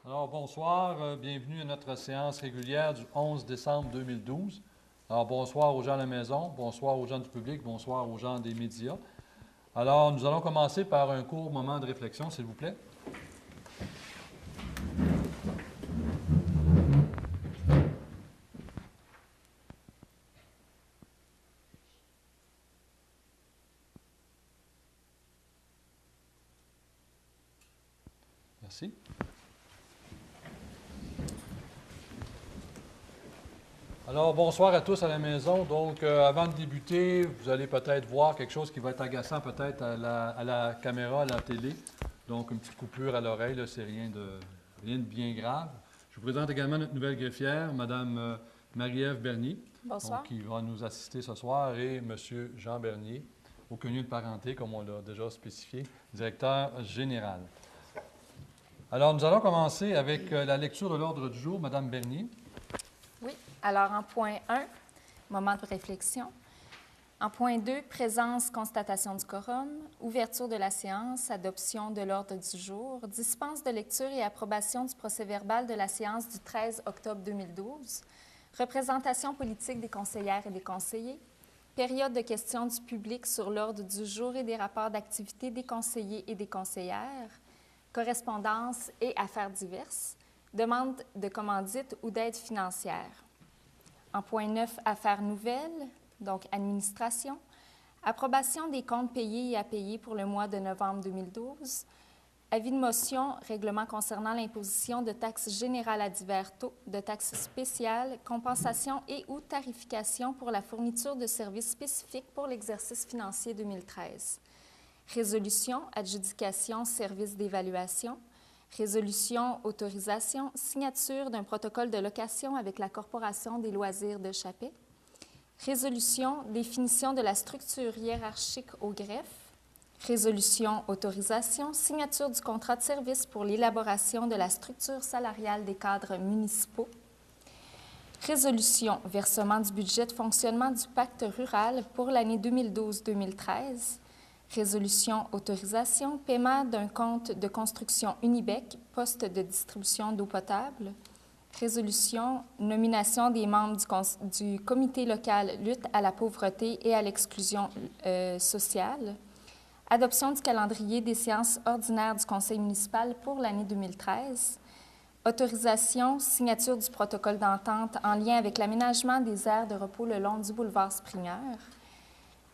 Alors, bonsoir, bienvenue à notre séance régulière du 11 décembre 2012. Alors, bonsoir aux gens à la maison, bonsoir aux gens du public, bonsoir aux gens des médias. Alors, nous allons commencer par un court moment de réflexion, s'il vous plaît. Merci. Alors, bonsoir à tous à la maison. Donc, avant de débuter, vous allez peut-être voir quelque chose qui va être agaçant peut-être à la caméra, à la télé. Donc, une petite coupure à l'oreille, c'est rien de bien grave. Je vous présente également notre nouvelle greffière, Mme Marie-Ève Bernier, donc, qui va nous assister ce soir, et M. Jean Bernier, aucun lien de parenté, comme on l'a déjà spécifié, directeur général. Alors, nous allons commencer avec la lecture de l'ordre du jour. Mme Bernier. Oui. Alors, en point 1, moment de réflexion. En point 2, présence, constatation du quorum, ouverture de la séance, adoption de l'ordre du jour, dispense de lecture et approbation du procès-verbal de la séance du 13 octobre 2012, représentation politique des conseillères et des conseillers, période de questions du public sur l'ordre du jour et des rapports d'activité des conseillers et des conseillères, correspondance et affaires diverses, demande de commandite ou d'aide financière. En point 9, affaires nouvelles, donc administration, approbation des comptes payés et à payer pour le mois de novembre 2012, avis de motion, règlement concernant l'imposition de taxes générales à divers taux, de taxes spéciales, compensation et ou tarification pour la fourniture de services spécifiques pour l'exercice financier 2013. Résolution, adjudication, service d'évaluation. Résolution, autorisation, signature d'un protocole de location avec la Corporation des loisirs de Chappé. Résolution, définition de la structure hiérarchique au greffe. Résolution, autorisation, signature du contrat de service pour l'élaboration de la structure salariale des cadres municipaux. Résolution, versement du budget de fonctionnement du pacte rural pour l'année 2012-2013. Résolution, autorisation, paiement d'un compte de construction Unibec, poste de distribution d'eau potable. Résolution, nomination des membres du comité local lutte à la pauvreté et à l'exclusion sociale. Adoption du calendrier des séances ordinaires du conseil municipal pour l'année 2013. Autorisation, signature du protocole d'entente en lien avec l'aménagement des aires de repos le long du boulevard Springer.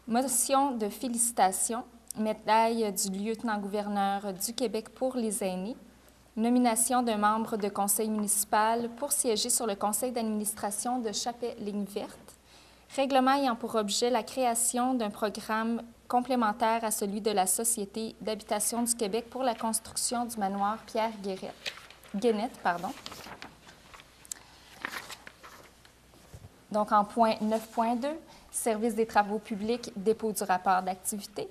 Motion de félicitations, médaille du lieutenant-gouverneur du Québec pour les aînés. Nomination d'un membre de conseil municipal pour siéger sur le conseil d'administration de Chappé-Ligne verte. Règlement ayant pour objet la création d'un programme complémentaire à celui de la Société d'habitation du Québec pour la construction du manoir Pierre-Guénette. Donc, en point 9.2, service des travaux publics, dépôt du rapport d'activité.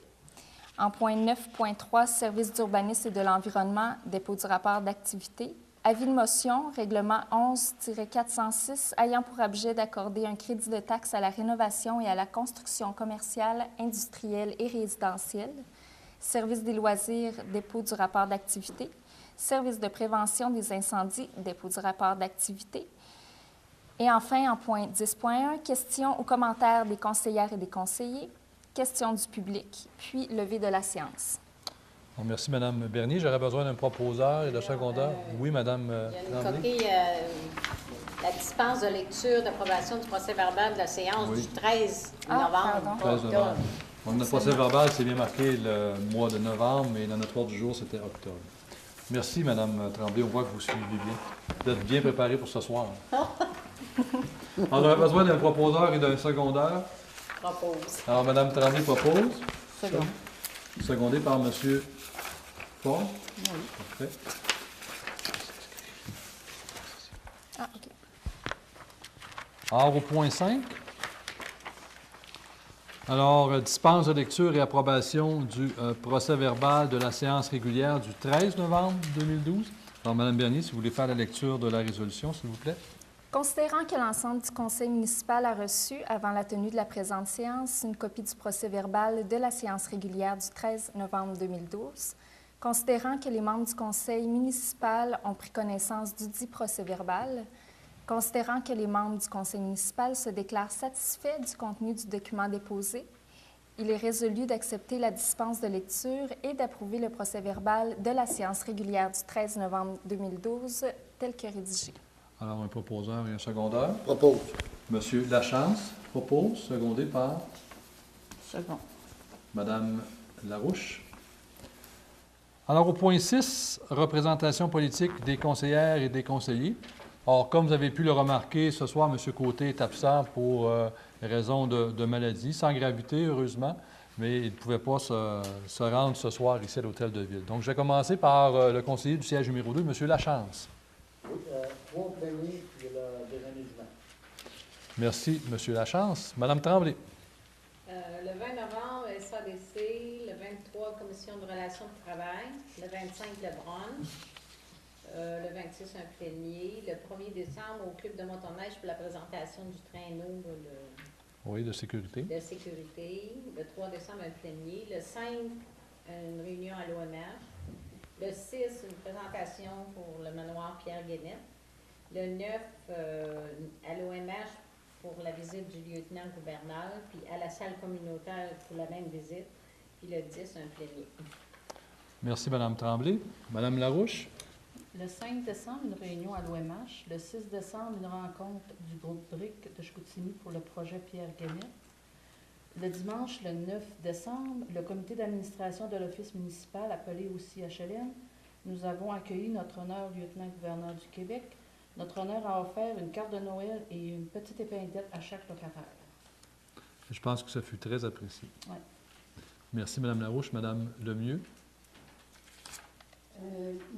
En point 9.3, service d'urbanisme et de l'environnement, dépôt du rapport d'activité. Avis de motion, règlement 11-406, ayant pour objet d'accorder un crédit de taxe à la rénovation et à la construction commerciale, industrielle et résidentielle. Service des loisirs, dépôt du rapport d'activité. Service de prévention des incendies, dépôt du rapport d'activité. Et enfin, en point 10.1, questions ou commentaires des conseillères et des conseillers, questions du public, puis levée de la séance. Bon, merci, Mme Bernier. J'aurais besoin d'un proposeur et de secondaire. Oui, Mme Il y a une copie, la dispense de lecture d'approbation du procès-verbal de la séance du 13 novembre. 13 novembre. Notre procès-verbal, c'est bien marqué le mois de novembre, mais dans notre ordre du jour, c'était octobre. Merci, Mme Tremblay. On voit que vous suivez bien. Vous êtes bien préparée pour ce soir. On aurait besoin d'un proposeur et d'un secondaire. Propose. Alors, Mme Tremblay propose. Second. Secondé par M. Paul. Oui. Parfait. Ah, OK. Alors, au point 5. Alors, dispense de lecture et approbation du procès-verbal de la séance régulière du 13 novembre 2012. Alors, Mme Bernier, si vous voulez faire la lecture de la résolution, s'il vous plaît. Considérant que l'ensemble du conseil municipal a reçu, avant la tenue de la présente séance, une copie du procès-verbal de la séance régulière du 13 novembre 2012, Considérant que les membres du conseil municipal ont pris connaissance du dit procès-verbal, considérant que les membres du conseil municipal se déclarent satisfaits du contenu du document déposé, il est résolu d'accepter la dispense de lecture et d'approuver le procès-verbal de la séance régulière du 13 novembre 2012 tel que rédigé. Alors, un proposeur et un secondeur. Propose. Monsieur Lachance propose, secondé par Second. Madame Larouche. Alors, au point 6, représentation politique des conseillères et des conseillers. Or, comme vous avez pu le remarquer, ce soir, M. Côté est absent pour raison de maladie, sans gravité, heureusement, mais il ne pouvait pas se rendre ce soir ici à l'Hôtel de Ville. Donc, je vais commencer par le conseiller du siège numéro 2, M. Lachance. Oui, 3 pléniers, puis le déjeuner du matin. Merci, M. Lachance. Madame Tremblay. Le 20 novembre, SADC. Le 23, Commission de relations de travail. Le 25, le Bronn. Le 26, un plénier. Le 1er décembre, au Club de Motoneige pour la présentation du traîneau Oui, de sécurité. de sécurité. Le 3 décembre, un plénier. Le 5, une réunion à l'OMH. Le 6, une présentation pour le manoir Pierre-Guénette. Le 9, à l'OMH pour la visite du lieutenant-gouverneur, puis à la salle communautaire pour la même visite. Puis le 10, un plénier. Merci, Mme Tremblay. Mme Larouche. Le 5 décembre, une réunion à l'OMH. Le 6 décembre, une rencontre du groupe BRIC de Chicoutimi pour le projet Pierre-Guénette. Le dimanche, le 9 décembre, le comité d'administration de l'Office municipal, appelé aussi HLM, nous avons accueilli notre honneur lieutenant-gouverneur du Québec. Notre honneur a offert une carte de Noël et une petite épinglette à chaque locataire. Je pense que ça fut très apprécié. Oui. Merci, Mme Larouche. Mme Lemieux.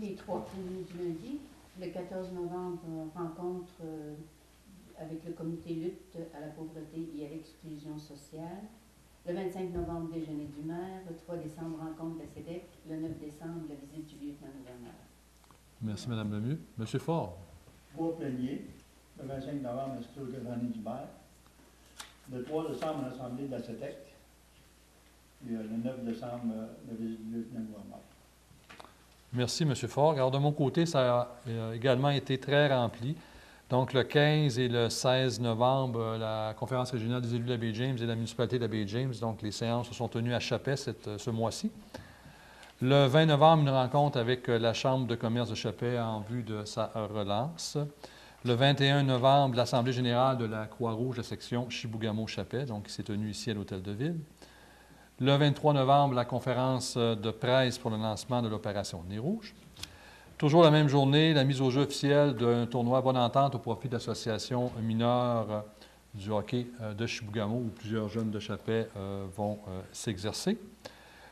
Les 3 pléniers du lundi. Le 14 novembre, rencontre avec le comité lutte à la pauvreté et à l'exclusion sociale. Le 25 novembre, déjeuner du maire. Le 3 décembre, rencontre de la CEDEC. Le 9 décembre, la visite du lieutenant-gouverneur. Merci, Mme Lemieux. M. Faure. 3 pléniers. Le 25 novembre, l'institut au déjeuner du maire. Le 3 décembre, l'Assemblée de la CETEC. Et le 9 décembre, la visite du lieutenant-gouverneur. Merci, M. Faure. Alors, de mon côté, ça a également été très rempli. Donc, le 15 et le 16 novembre, la conférence régionale des élus de la Baie-James et la municipalité de la Baie-James. Donc, les séances se sont tenues à Chapet ce mois-ci. Le 20 novembre, une rencontre avec la Chambre de commerce de Chapet en vue de sa relance. Le 21 novembre, l'Assemblée générale de la Croix-Rouge de section Chibougamau-Chapet, donc qui s'est tenue ici à l'Hôtel de Ville. Le 23 novembre, la conférence de presse pour le lancement de l'opération Nez Rouge. Toujours la même journée, la mise au jeu officielle d'un tournoi Bonne Entente au profit de l'association mineure du hockey de Chibougamau, où plusieurs jeunes de Chapet vont s'exercer.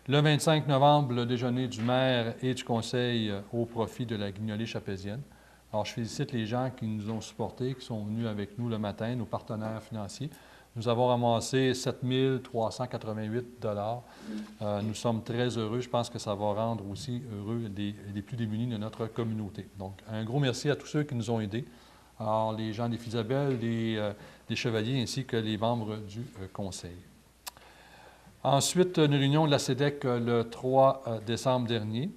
Le 25 novembre, le déjeuner du maire et du conseil au profit de la guignolée chapézienne. Alors, je félicite les gens qui nous ont supportés, qui sont venus avec nous le matin, nos partenaires financiers. Nous avons ramassé 7 388 $. Nous sommes très heureux. Je pense que ça va rendre aussi heureux les plus démunis de notre communauté. Donc, un gros merci à tous ceux qui nous ont aidés. Alors, les gens des Filles-Isabelle, des Chevaliers, ainsi que les membres du conseil. Ensuite, une réunion de la CEDEC le 3 décembre dernier.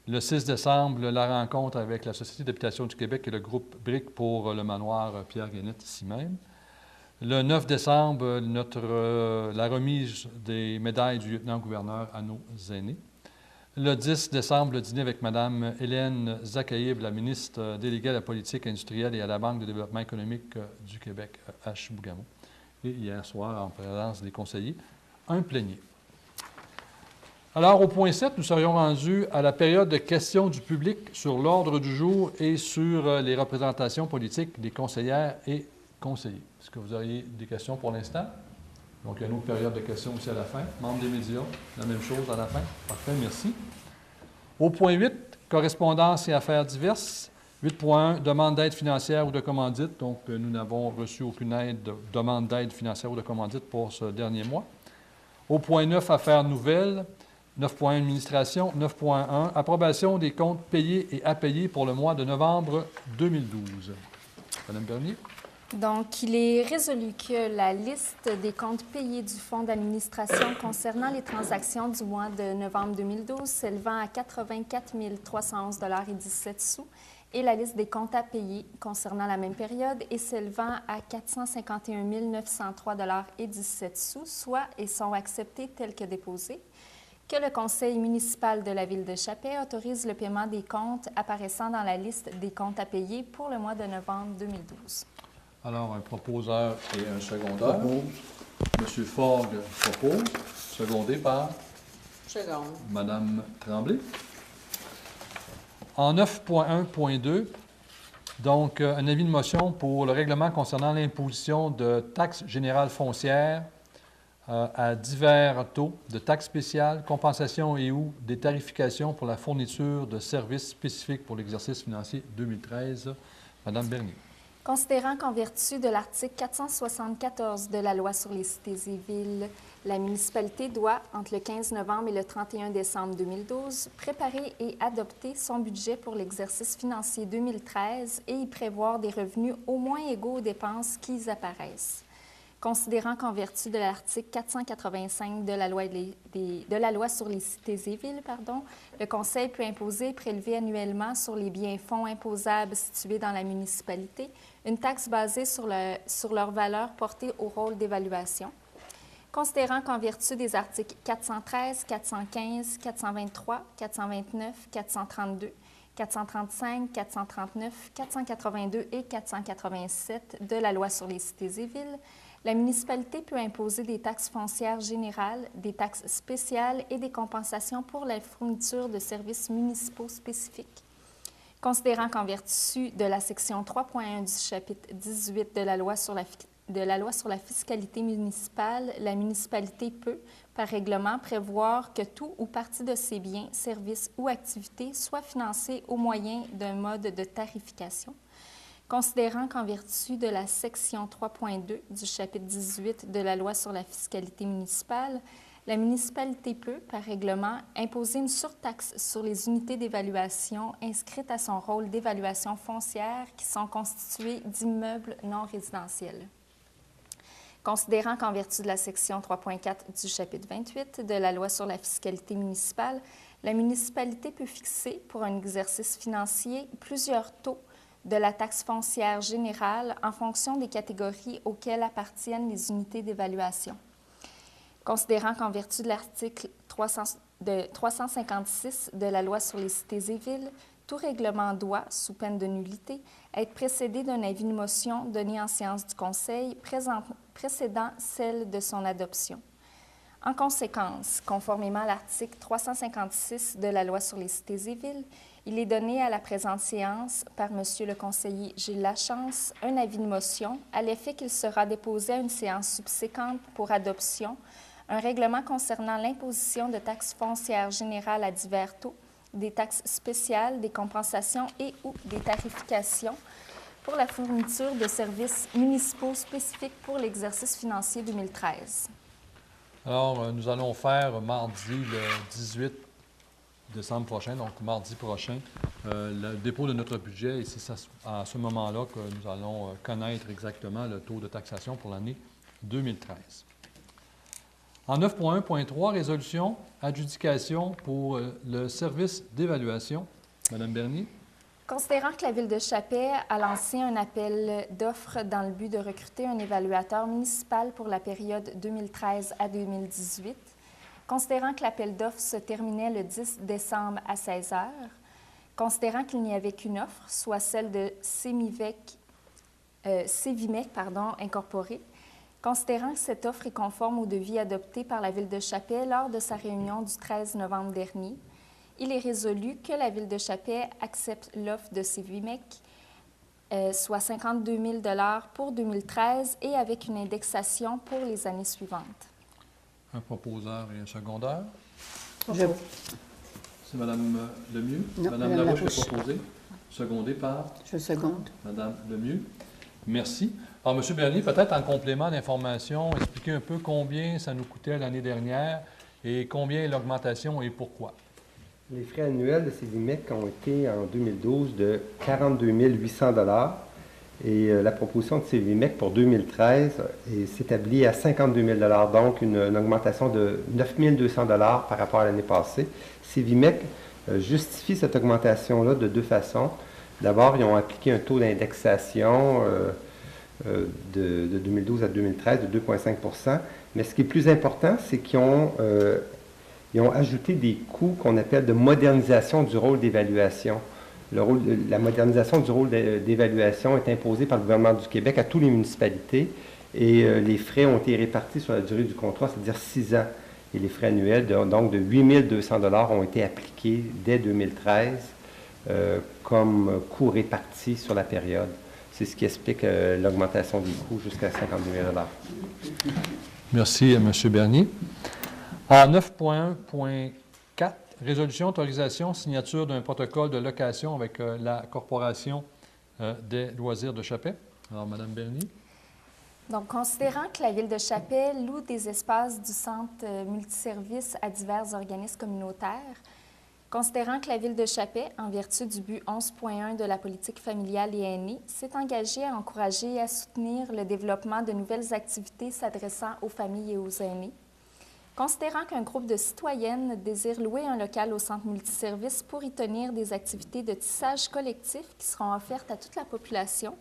Le 6 décembre, la rencontre avec la Société d'habitation du Québec et le groupe BRIC pour le manoir Pierre-Guénette, ici même. Le 9 décembre, la remise des médailles du lieutenant-gouverneur à nos aînés. Le 10 décembre, le dîner avec Mme Hélène Zakaïb, la ministre déléguée à la politique industrielle et à la Banque de développement économique du Québec à Chibougamau. Et hier soir, en présence des conseillers, un plénier. Alors, au point 7, nous serions rendus à la période de questions du public sur l'ordre du jour et sur les représentations politiques des conseillères et conseillers. Est-ce que vous auriez des questions pour l'instant? Donc, il y a une autre période de questions aussi à la fin. Membres des médias, la même chose à la fin. Parfait, merci. Au point 8, correspondance et affaires diverses. 8.1, demande d'aide financière ou de commandite. Donc, nous n'avons reçu aucune demande d'aide financière ou de commandite pour ce dernier mois. Au point 9, affaires nouvelles. 9.1, administration. 9.1, approbation des comptes payés et à payer pour le mois de novembre 2012. Madame Bernier. Donc, il est résolu que la liste des comptes payés du Fonds d'administration concernant les transactions du mois de novembre 2012 s'élevant à 84 311,17 $ et la liste des comptes à payer concernant la même période et s'élevant à 451 903,17 $, soit et sont acceptés tels que déposés, que le Conseil municipal de la Ville de Chappais autorise le paiement des comptes apparaissant dans la liste des comptes à payer pour le mois de novembre 2012. Alors, un proposeur et un secondeur. Propose. M. Fogg propose, secondé par Seconde. Mme Tremblay. En 9.1.2, donc, un avis de motion pour le règlement concernant l'imposition de taxes générales foncières à divers taux de taxes spéciales, compensations et ou des tarifications pour la fourniture de services spécifiques pour l'exercice financier 2013. Mme Bernier. Considérant qu'en vertu de l'article 474 de la Loi sur les cités et villes, la municipalité doit, entre le 15 novembre et le 31 décembre 2012, préparer et adopter son budget pour l'exercice financier 2013 et y prévoir des revenus au moins égaux aux dépenses qui y apparaissent. Considérant qu'en vertu de l'article 485 de la loi sur les cités et villes, le Conseil peut imposer et prélever annuellement sur les biens-fonds imposables situés dans la municipalité une taxe basée sur leur valeur portée au rôle d'évaluation. Considérant qu'en vertu des articles 413, 415, 423, 429, 432, 435, 439, 482 et 487 de la Loi sur les cités et villes, la municipalité peut imposer des taxes foncières générales, des taxes spéciales et des compensations pour la fourniture de services municipaux spécifiques. Considérant qu'en vertu de la section 3.1 du chapitre 18 de la loi sur la fiscalité municipale, la municipalité peut, par règlement, prévoir que tout ou partie de ses biens, services ou activités soit financé au moyen d'un mode de tarification. Considérant qu'en vertu de la section 3.2 du chapitre 18 de la loi sur la fiscalité municipale, la municipalité peut, par règlement, imposer une surtaxe sur les unités d'évaluation inscrites à son rôle d'évaluation foncière qui sont constituées d'immeubles non résidentiels. Considérant qu'en vertu de la section 3.4 du chapitre 28 de la loi sur la fiscalité municipale, la municipalité peut fixer, pour un exercice financier, plusieurs taux de la taxe foncière générale en fonction des catégories auxquelles appartiennent les unités d'évaluation. Considérant qu'en vertu de l'article 356 de la Loi sur les cités et villes, tout règlement doit, sous peine de nullité, être précédé d'un avis de motion donné en séance du Conseil précédant celle de son adoption. En conséquence, conformément à l'article 356 de la Loi sur les cités et villes, il est donné à la présente séance, par M. le conseiller Gilles Lachance, un avis de motion à l'effet qu'il sera déposé à une séance subséquente pour adoption, un règlement concernant l'imposition de taxes foncières générales à divers taux, des taxes spéciales, des compensations et ou des tarifications pour la fourniture de services municipaux spécifiques pour l'exercice financier 2013. Alors, nous allons faire mardi le 18 décembre prochain, donc mardi prochain, le dépôt de notre budget et c'est à ce moment-là que nous allons connaître exactement le taux de taxation pour l'année 2013. En 9.1.3, résolution, adjudication pour le service d'évaluation. Madame Bernier. Considérant que la Ville de Chappais a lancé un appel d'offres dans le but de recruter un évaluateur municipal pour la période 2013 à 2018, considérant que l'appel d'offres se terminait le 10 décembre à 16 h, considérant qu'il n'y avait qu'une offre, soit celle de Cévimec Incorporé, considérant que cette offre est conforme au devis adopté par la Ville de Chappais lors de sa réunion du 13 novembre dernier, il est résolu que la Ville de Chappais accepte l'offre de Cévimec, soit 52 000 $ pour 2013 et avec une indexation pour les années suivantes. Un proposeur et un secondeur. Je... C'est Mme Lemieux. Non, Mme Larouche qui a proposé. Secondé par? Je seconde. Mme Lemieux. Merci. Alors, M. Bernier, peut-être en complément d'information, expliquer un peu combien ça nous coûtait l'année dernière et combien l'augmentation et pourquoi. Les frais annuels de Cévimec ont été en 2012 de 42 800 $ Et la proposition de CVMEC pour 2013 s'établit à 52 000 $, donc une augmentation de 9 200 $ par rapport à l'année passée. CVMEC justifie cette augmentation-là de deux façons. D'abord, ils ont appliqué un taux d'indexation de 2012 à 2013 de 2,5 %. Mais ce qui est plus important, c'est qu'ils ont ajouté des coûts qu'on appelle de modernisation du rôle d'évaluation. La modernisation du rôle d'évaluation est imposée par le gouvernement du Québec à toutes les municipalités et les frais ont été répartis sur la durée du contrat, c'est-à-dire 6 ans. Et les frais annuels, donc de 8 200 $ ont été appliqués dès 2013 comme coûts répartis sur la période. C'est ce qui explique l'augmentation des coûts jusqu'à 52 000 $. Merci, M. Bernier. En 9.1.4, résolution, autorisation, signature d'un protocole de location avec la Corporation des loisirs de Chapais. Alors, Mme Bernier. Donc, considérant que la Ville de Chapais loue des espaces du centre multiservice à divers organismes communautaires, considérant que la Ville de Chapais, en vertu du but 11.1 de la politique familiale et aînée, s'est engagée à encourager et à soutenir le développement de nouvelles activités s'adressant aux familles et aux aînés, considérant qu'un groupe de citoyennes désire louer un local au centre multiservice pour y tenir des activités de tissage collectif qui seront offertes à toute la population,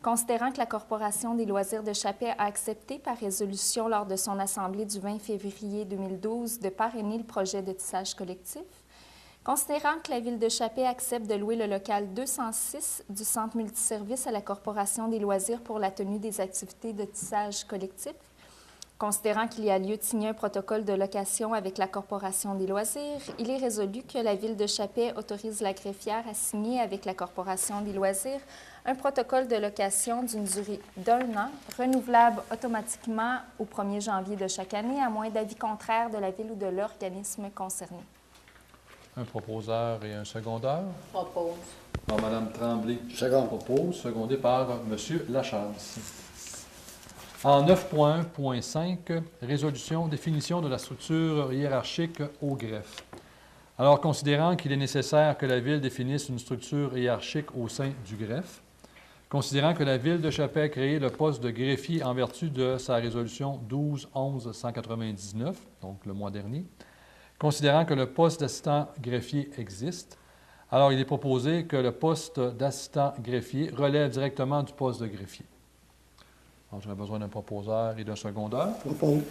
considérant que la Corporation des loisirs de Chapais a accepté par résolution lors de son assemblée du 20 février 2012 de parrainer le projet de tissage collectif, considérant que la Ville de Chapais accepte de louer le local 206 du centre multiservice à la Corporation des loisirs pour la tenue des activités de tissage collectif, considérant qu'il y a lieu de signer un protocole de location avec la Corporation des loisirs, il est résolu que la Ville de Chapais autorise la greffière à signer avec la Corporation des loisirs un protocole de location d'une durée d'1 an, renouvelable automatiquement au 1er janvier de chaque année, à moins d'avis contraire de la Ville ou de l'organisme concerné. Un proposeur et un secondeur. Propose. Alors, Mme Tremblay propose, secondé par M. Lachance. En 9.1.5, résolution, définition de la structure hiérarchique au greffe. Alors, considérant qu'il est nécessaire que la Ville définisse une structure hiérarchique au sein du greffe, considérant que la Ville de Chapais a créé le poste de greffier en vertu de sa résolution 12-11-199, donc le mois dernier, considérant que le poste d'assistant greffier existe, alors il est proposé que le poste d'assistant greffier relève directement du poste de greffier. Alors, j'aurais besoin d'un proposeur et d'un secondeur. Propose.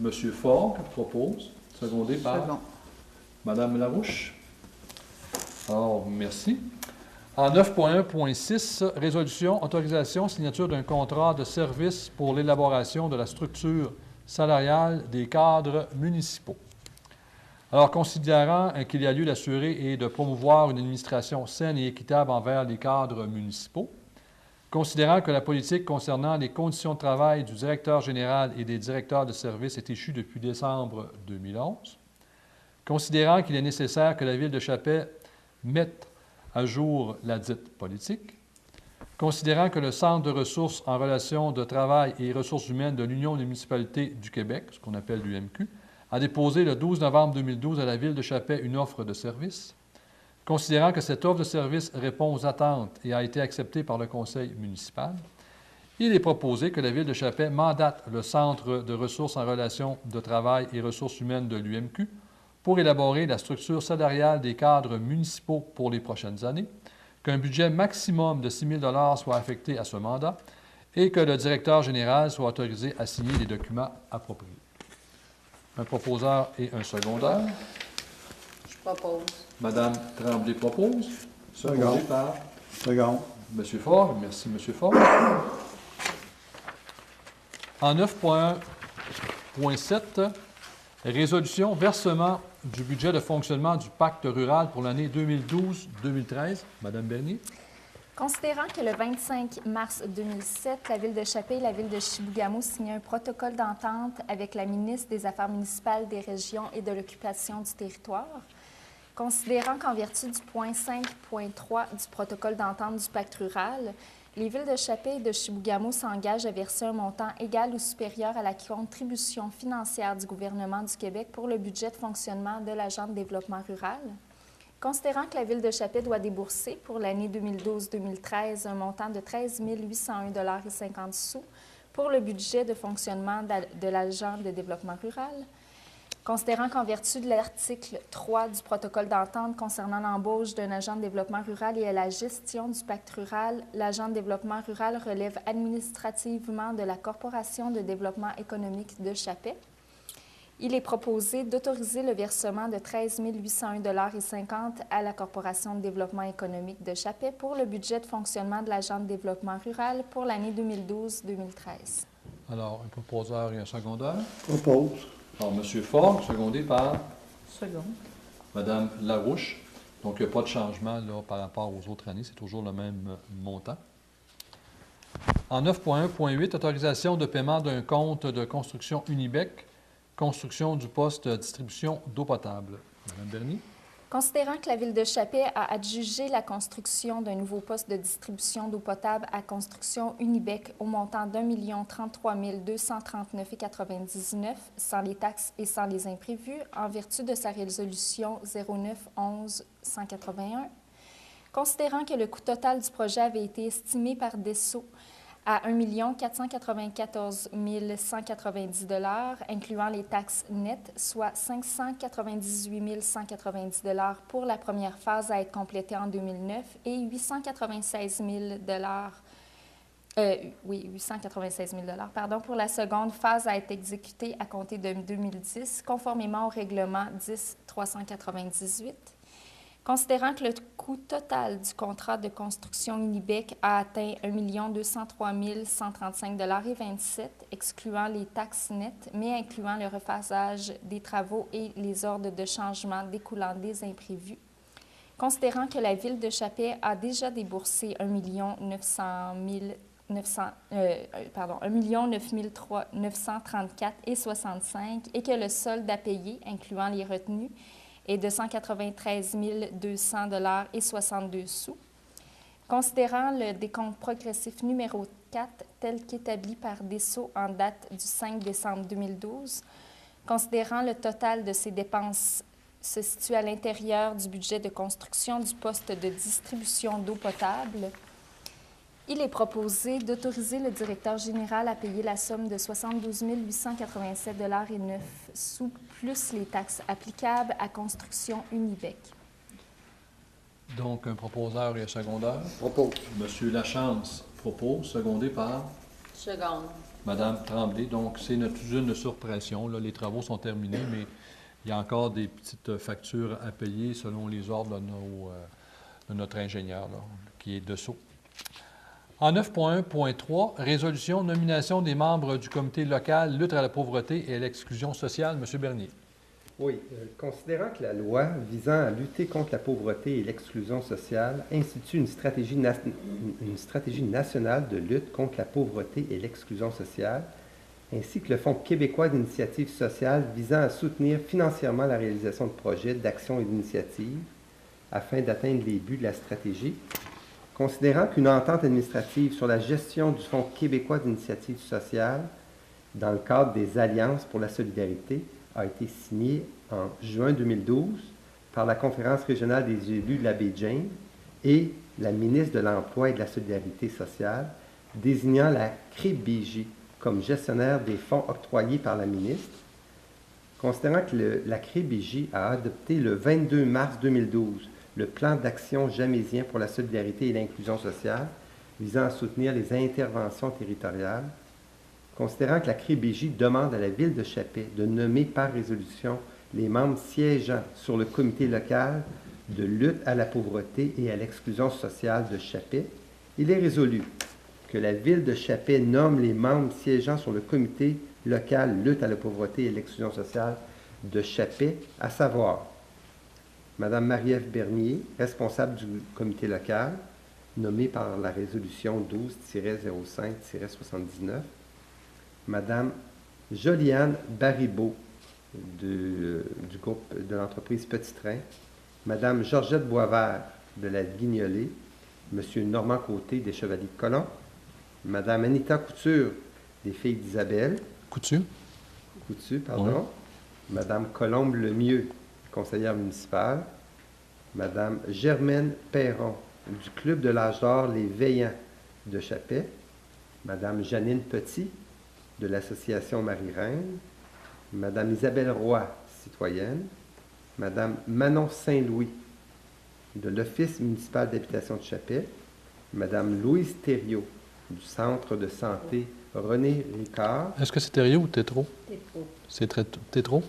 M. Faure propose, secondé par Mme Larouche. Alors, merci. En 9.1.6, résolution, autorisation, signature d'un contrat de service pour l'élaboration de la structure salariale des cadres municipaux. Alors, considérant qu'il y a lieu d'assurer et de promouvoir une administration saine et équitable envers les cadres municipaux, considérant que la politique concernant les conditions de travail du directeur général et des directeurs de service est échue depuis décembre 2011, considérant qu'il est nécessaire que la Ville de Chapais mette à jour la dite politique, considérant que le Centre de ressources en relations de travail et ressources humaines de l'Union des municipalités du Québec, ce qu'on appelle l'UMQ, a déposé le 12 novembre 2012 à la Ville de Chapais une offre de service, considérant que cette offre de service répond aux attentes et a été acceptée par le Conseil municipal, il est proposé que la Ville de Chapais mandate le Centre de ressources en relations de travail et ressources humaines de l'UMQ pour élaborer la structure salariale des cadres municipaux pour les prochaines années, qu'un budget maximum de 6 000 $ soit affecté à ce mandat et que le directeur général soit autorisé à signer les documents appropriés. Un proposeur et un secondeur. Je propose. Mme Tremblay propose, secondé par Second. M. Faure. Merci, M. Faure. En 9.1.7, résolution, versement du budget de fonctionnement du pacte rural pour l'année 2012-2013. Mme Bernier. Considérant que le 25 mars 2007, la Ville de Chapais et la Ville de Chibougamau signaient un protocole d'entente avec la ministre des Affaires municipales, des régions et de l'occupation du territoire, considérant qu'en vertu du point 5.3 du protocole d'entente du pacte rural, les villes de Chapais et de Chibougamau s'engagent à verser un montant égal ou supérieur à la contribution financière du gouvernement du Québec pour le budget de fonctionnement de l'Agent de développement rural, Considérant que la Ville de Chappé doit débourser pour l'année 2012-2013 un montant de 13 801,50 $ pour le budget de fonctionnement de l'agent de développement rural, considérant qu'en vertu de l'article 3 du protocole d'entente concernant l'embauche d'un agent de développement rural et à la gestion du pacte rural, l'agent de développement rural relève administrativement de la Corporation de développement économique de Chappé, il est proposé d'autoriser le versement de 13 801,50 $ à la Corporation de développement économique de Chappé pour le budget de fonctionnement de l'agent de développement rural pour l'année 2012-2013. Alors, un proposeur et un secondeur. Propose. Alors, M. Fogg, secondé par Seconde. Mme Larouche. Donc, il n'y a pas de changement là, par rapport aux autres années. C'est toujours le même montant. En 9.1.8, autorisation de paiement d'un compte de construction Unibec, construction du poste de distribution d'eau potable. Mme Bernier. Considérant que la Ville de Chappé a adjugé la construction d'un nouveau poste de distribution d'eau potable à construction Unibec au montant d'1 033 239,99 $ sans les taxes et sans les imprévus, en vertu de sa résolution 09-11-181, considérant que le coût total du projet avait été estimé par DESSO à 1 494 190 $, incluant les taxes nettes, soit 598 190 $ pour la première phase à être complétée en 2009 et 896 000 $ pour la seconde phase à être exécutée à compter de 2010, conformément au règlement 10-398. Considérant que le coût total du contrat de construction Unibec a atteint 1 203 135,27 $, excluant les taxes nettes, mais incluant le rephasage des travaux et les ordres de changement découlant des imprévus. Considérant que la Ville de Chappé a déjà déboursé 1 934,65 $ et que le solde à payer, incluant les retenues, est de 193 200,62 $. Considérant le décompte progressif numéro 4 tel qu'établi par DESSO en date du 5 décembre 2012, considérant le total de ces dépenses se situe à l'intérieur du budget de construction du poste de distribution d'eau potable, il est proposé d'autoriser le directeur général à payer la somme de 72 887,09 $ plus les taxes applicables à construction Unibec. Donc, un proposeur et un secondeur. Propose. M. Lachance propose, secondé par Seconde. Mme Tremblay. Donc, c'est notre usine sur pression. Là, les travaux sont terminés, mais il y a encore des petites factures à payer selon les ordres de notre ingénieur, là, qui est dessous. En 9.1.3, résolution, nomination des membres du comité local lutte à la pauvreté et à l'exclusion sociale. M. Bernier. Oui, considérant que la loi visant à lutter contre la pauvreté et l'exclusion sociale institue une stratégie nationale de lutte contre la pauvreté et l'exclusion sociale, ainsi que le Fonds québécois d'initiative sociale visant à soutenir financièrement la réalisation de projets, d'actions et d'initiatives afin d'atteindre les buts de la stratégie, considérant qu'une entente administrative sur la gestion du Fonds québécois d'initiative sociale dans le cadre des Alliances pour la solidarité a été signée en juin 2012 par la Conférence régionale des élus de la Baie-James et la ministre de l'Emploi et de la Solidarité sociale, désignant la CREBJ comme gestionnaire des fonds octroyés par la ministre. Considérant que la CREBJ a adopté le 22 mars 2012 le plan d'action jamaisien pour la solidarité et l'inclusion sociale visant à soutenir les interventions territoriales, considérant que la CREBJ demande à la Ville de Chappé de nommer par résolution les membres siégeant sur le comité local de lutte à la pauvreté et à l'exclusion sociale de Chappé, il est résolu que la Ville de Chappé nomme les membres siégeant sur le comité local lutte à la pauvreté et à l'exclusion sociale de Chappé, à savoir Mme Marie-Ève Bernier, responsable du comité local, nommée par la résolution 12-05-79, Mme Joliane Baribeau du groupe de l'entreprise Petit Train, Mme Georgette Boisvert de la Guignolée, M. Normand Côté des Chevaliers de Colomb, Mme Anita Couture des Filles d'Isabelle. Couture, Mme Colombe Lemieux, conseillère municipale, Madame Germaine Perron, du Club de l'Âge d'Or Les Veillants de Chapet, Madame Janine Petit, de l'Association Marie-Reine, Madame Isabelle Roy, citoyenne, Madame Manon Saint-Louis, de l'Office municipal d'habitation de Chapet, Madame Louise Thériault, du Centre de santé René Ricard. Est-ce que c'est Thériault ou Tétrault? Tétrault. C'est Tétrault?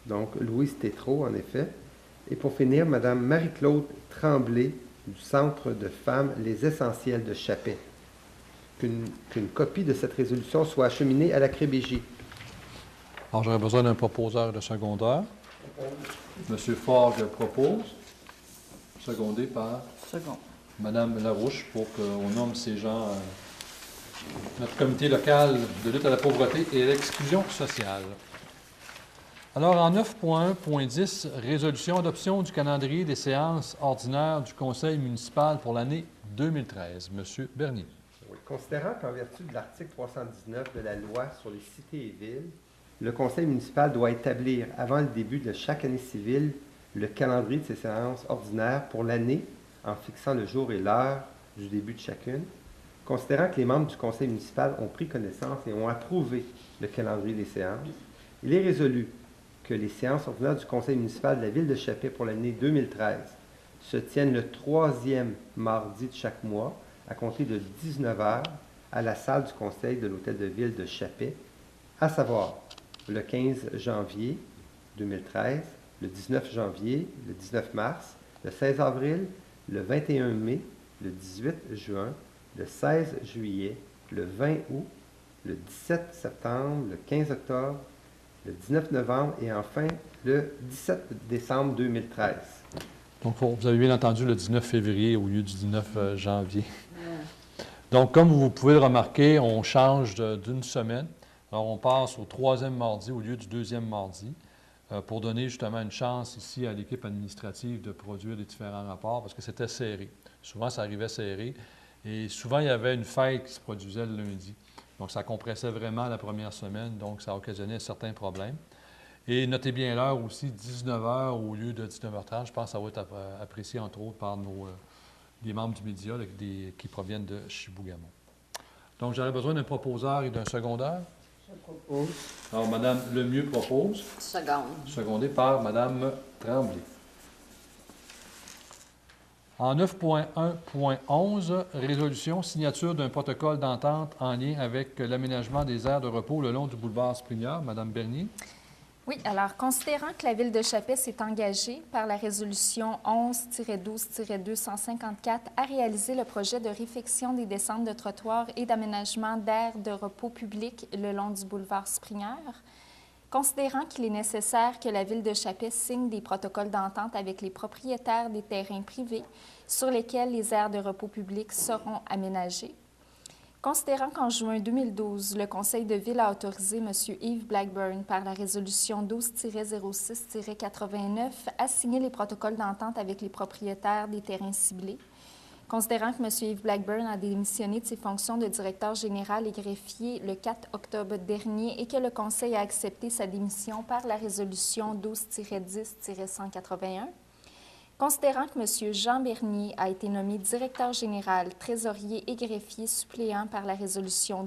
Donc, Louise Tétrault, en effet. Et pour finir, Madame Marie-Claude Tremblay, du Centre de femmes Les Essentiels de Chapet. Qu'une copie de cette résolution soit acheminée à la CREBJ. Alors, j'aurais besoin d'un proposeur de secondaire. Monsieur Fogg propose, secondé par Second. Madame Larouche, pour qu'on nomme ces gens notre comité local de lutte à la pauvreté et à l'exclusion sociale. Alors, en 9.1.10, résolution adoption du calendrier des séances ordinaires du Conseil municipal pour l'année 2013. Monsieur Bernier. Oui. Considérant qu'en vertu de l'article 319 de la loi sur les cités et villes, le Conseil municipal doit établir, avant le début de chaque année civile, le calendrier de ses séances ordinaires pour l'année en fixant le jour et l'heure du début de chacune. Considérant que les membres du Conseil municipal ont pris connaissance et ont approuvé le calendrier des séances, il est résolu que les séances ordinaires du Conseil municipal de la Ville de Chapet pour l'année 2013 se tiennent le 3e mardi de chaque mois à compter de 19 h à la salle du Conseil de l'Hôtel de Ville de Chapet, à savoir le 15 janvier 2013, le 19 janvier, le 19 mars, le 16 avril, le 21 mai, le 18 juin, le 16 juillet, le 20 août, le 17 septembre, le 15 octobre, le 19 novembre et enfin le 17 décembre 2013. Donc, vous avez bien entendu le 19 février au lieu du 19 janvier. Donc, comme vous pouvez le remarquer, on change d'une semaine. Alors, on passe au 3e mardi au lieu du 2e mardi pour donner justement une chance ici à l'équipe administrative de produire les différents rapports parce que c'était serré. Souvent, ça arrivait serré et souvent, il y avait une fête qui se produisait le lundi. Donc, ça compressait vraiment la première semaine, donc ça occasionnait certains problèmes. Et notez bien l'heure aussi, 19 h au lieu de 19h30. Je pense que ça va être apprécié, entre autres, par les membres du média là, qui proviennent de Chibougamau. Donc, j'aurais besoin d'un proposeur et d'un secondaire. Je propose. Alors, Mme Lemieux propose, Seconde. secondé par Mme Tremblay. En 9.1.11, résolution, signature d'un protocole d'entente en lien avec l'aménagement des aires de repos le long du boulevard Sprignard. Mme Bernier. Oui, alors, considérant que la Ville de Chapet s'est engagée par la résolution 11-12-254 à réaliser le projet de réfection des descentes de trottoirs et d'aménagement d'aires de repos publiques le long du boulevard Sprigneur, considérant qu'il est nécessaire que la Ville de Chapet signe des protocoles d'entente avec les propriétaires des terrains privés sur lesquels les aires de repos publiques seront aménagées, considérant qu'en juin 2012, le Conseil de Ville a autorisé M. Yves Blackburn par la résolution 12-06-89 à signer les protocoles d'entente avec les propriétaires des terrains ciblés, considérant que M. Yves Blackburn a démissionné de ses fonctions de directeur général et greffier le 4 octobre dernier et que le Conseil a accepté sa démission par la résolution 12-10-181, considérant que M. Jean Bernier a été nommé directeur général, trésorier et greffier suppléant par la résolution